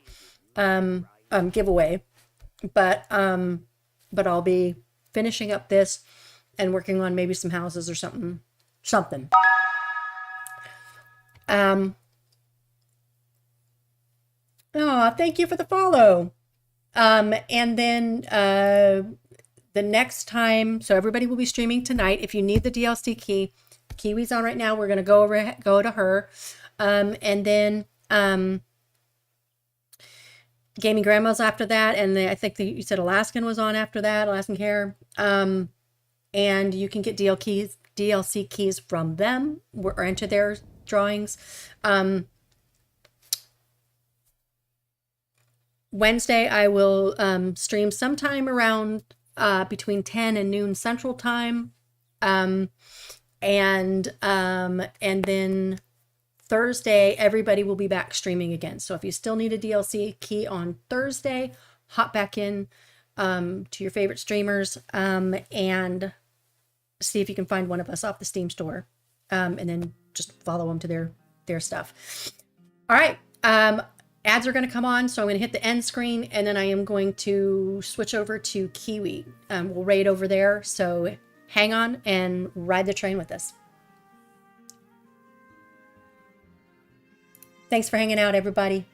giveaway, but I'll be finishing up this and working on maybe some houses or something. Oh, thank you for the follow. And then the next time, so everybody will be streaming tonight. If you need the DLC key, Kiwi's on right now. We're gonna go to her. And then Gaming Grandma's after that, and I think you said Alaskan was on after that, Alaskan Care. And you can get DLC keys from them or enter their drawings. Wednesday, I will stream sometime around between 10 and noon Central Time. And then Thursday, everybody will be back streaming again. So if you still need a DLC key on Thursday, hop back in to your favorite streamers and see if you can find one of us off the Steam store. And then just follow them to their stuff. All right. Ads are going to come on, so I'm going to hit the end screen, and then I am going to switch over to Kiwi. We'll raid over there, so hang on and ride the train with us. Thanks for hanging out, everybody.